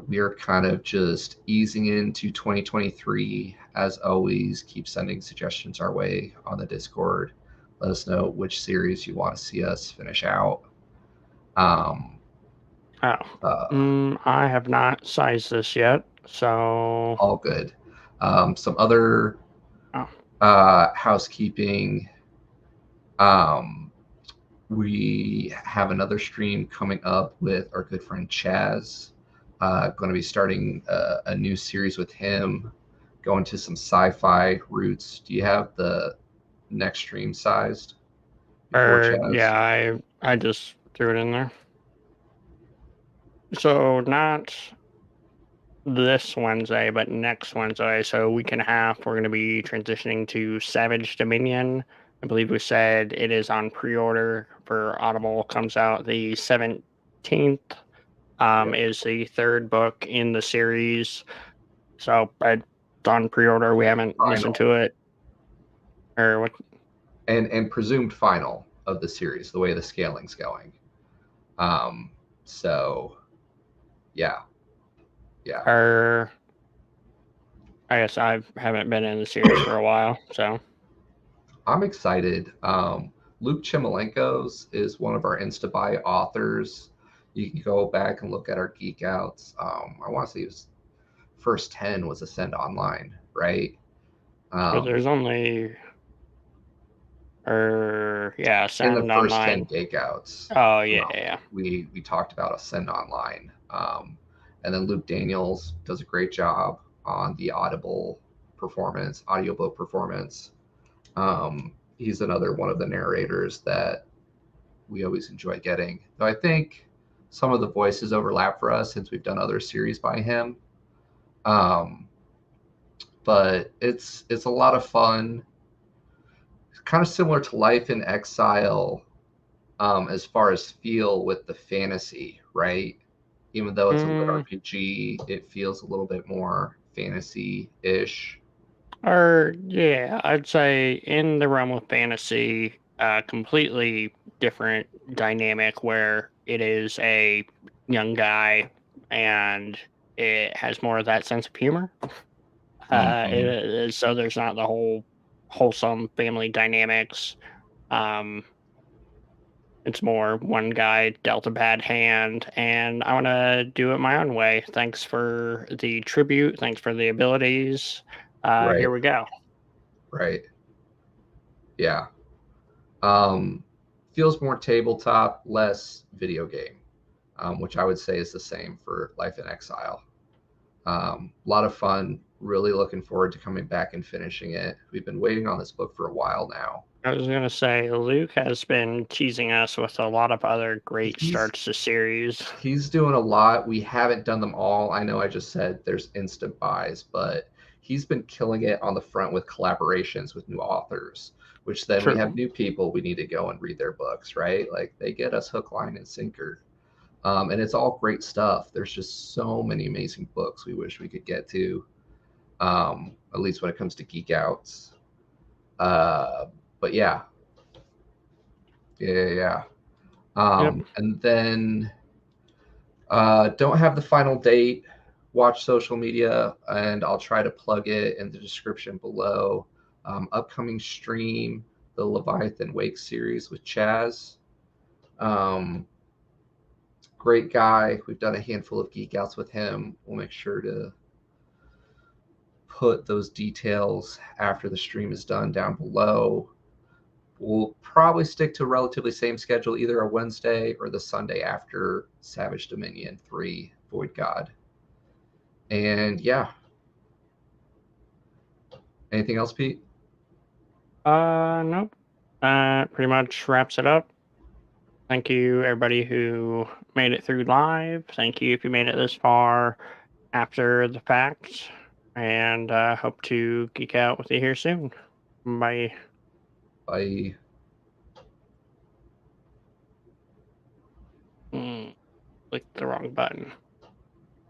Speaker 2: We're kind of just easing into 2023. As always, keep sending suggestions our way on the Discord. Let us know which series you want to see us finish out. Um,
Speaker 1: Oh,
Speaker 2: uh,
Speaker 1: I have not sized this yet, so
Speaker 2: all good. Some other
Speaker 1: oh,
Speaker 2: housekeeping. Um, we have another stream coming up with our good friend Chaz. Going to be starting a new series with him, going to some sci-fi roots. Do you have the next stream sized before
Speaker 1: yeah,
Speaker 2: Chaz?
Speaker 1: I just threw it in there. So not this Wednesday, but next Wednesday. So week and a half, we're going to be transitioning to Savage Dominion. I believe we said it is on pre-order for Audible. Comes out the 17th.
Speaker 2: Yep.
Speaker 1: Is the third book in the series. So it's on pre-order. We haven't listened
Speaker 2: Final
Speaker 1: to it or what?
Speaker 2: and presumed final of the series, the way the scaling's going. Um, so yeah, yeah.
Speaker 1: Or I guess I haven't been in the series for a while. So
Speaker 2: I'm excited. Luke Chimolenko's is one of our Instabuy authors. You can go back and look at our Geek Outs. I want to say his first 10 was Ascend Online, right?
Speaker 1: but
Speaker 2: Um,
Speaker 1: there's only yeah,
Speaker 2: in the
Speaker 1: Sound
Speaker 2: first 10
Speaker 1: Online.
Speaker 2: Geek Outs,
Speaker 1: Oh yeah.
Speaker 2: we talked about Ascend Online. And then Luke Daniels does a great job on the audiobook performance. He's another one of the narrators that we always enjoy getting. Though I think some of the voices overlap for us since we've done other series by him. Um, but it's a lot of fun. It's kind of similar to Life in Exile, as far as feel with the fantasy, right? Even though it's a lit
Speaker 1: Mm,
Speaker 2: RPG, it feels a little bit more fantasy ish.
Speaker 1: or yeah, I'd say in the realm of fantasy, completely different dynamic where it is a young guy and it has more of that sense of humor.
Speaker 2: Mm-hmm.
Speaker 1: So there's not the whole wholesome family dynamics. Um, it's more one guy dealt a bad hand, and I want to do it my own way. Thanks for the tribute. Thanks for the abilities.
Speaker 2: Right,
Speaker 1: Here we go.
Speaker 2: right. Yeah. Um, feels more tabletop, less video game, which I would say is the same for Life in Exile. A lot of fun. Really looking forward to coming back and finishing it. We've been waiting on this book for a while now.
Speaker 1: I was gonna say Luke has been teasing us with a lot of other great
Speaker 2: He's
Speaker 1: starts to series.
Speaker 2: he's doing a lot. We haven't done them all. I know I just said there's instant buys, but he's been killing it on the front with collaborations with new authors, which then we have
Speaker 1: True.
Speaker 2: new people we need to go and read their books, right? Like they get us hook, line, and sinker. And it's all great stuff. There's just so many amazing books we wish we could get to, at least when it comes to geek outs. Uh, but yeah, yeah.
Speaker 1: Yep.
Speaker 2: And then don't have the final date. Watch social media, and I'll try to plug it in the description below. Upcoming stream, the Leviathan Wake series with Chaz. Um, Great guy. We've done a handful of geek outs with him. We'll make sure to put those details after the stream is done down below. We'll probably stick to a relatively same schedule, either a Wednesday or the Sunday after Savage Dominion 3 Void God. And yeah, anything else, Pete?
Speaker 1: Nope. Pretty much wraps it up. Thank you, everybody who made it through live. Thank you if you made it this far after the fact. And hope to geek out with you here soon. Bye.
Speaker 2: Bye.
Speaker 1: clicked the wrong button.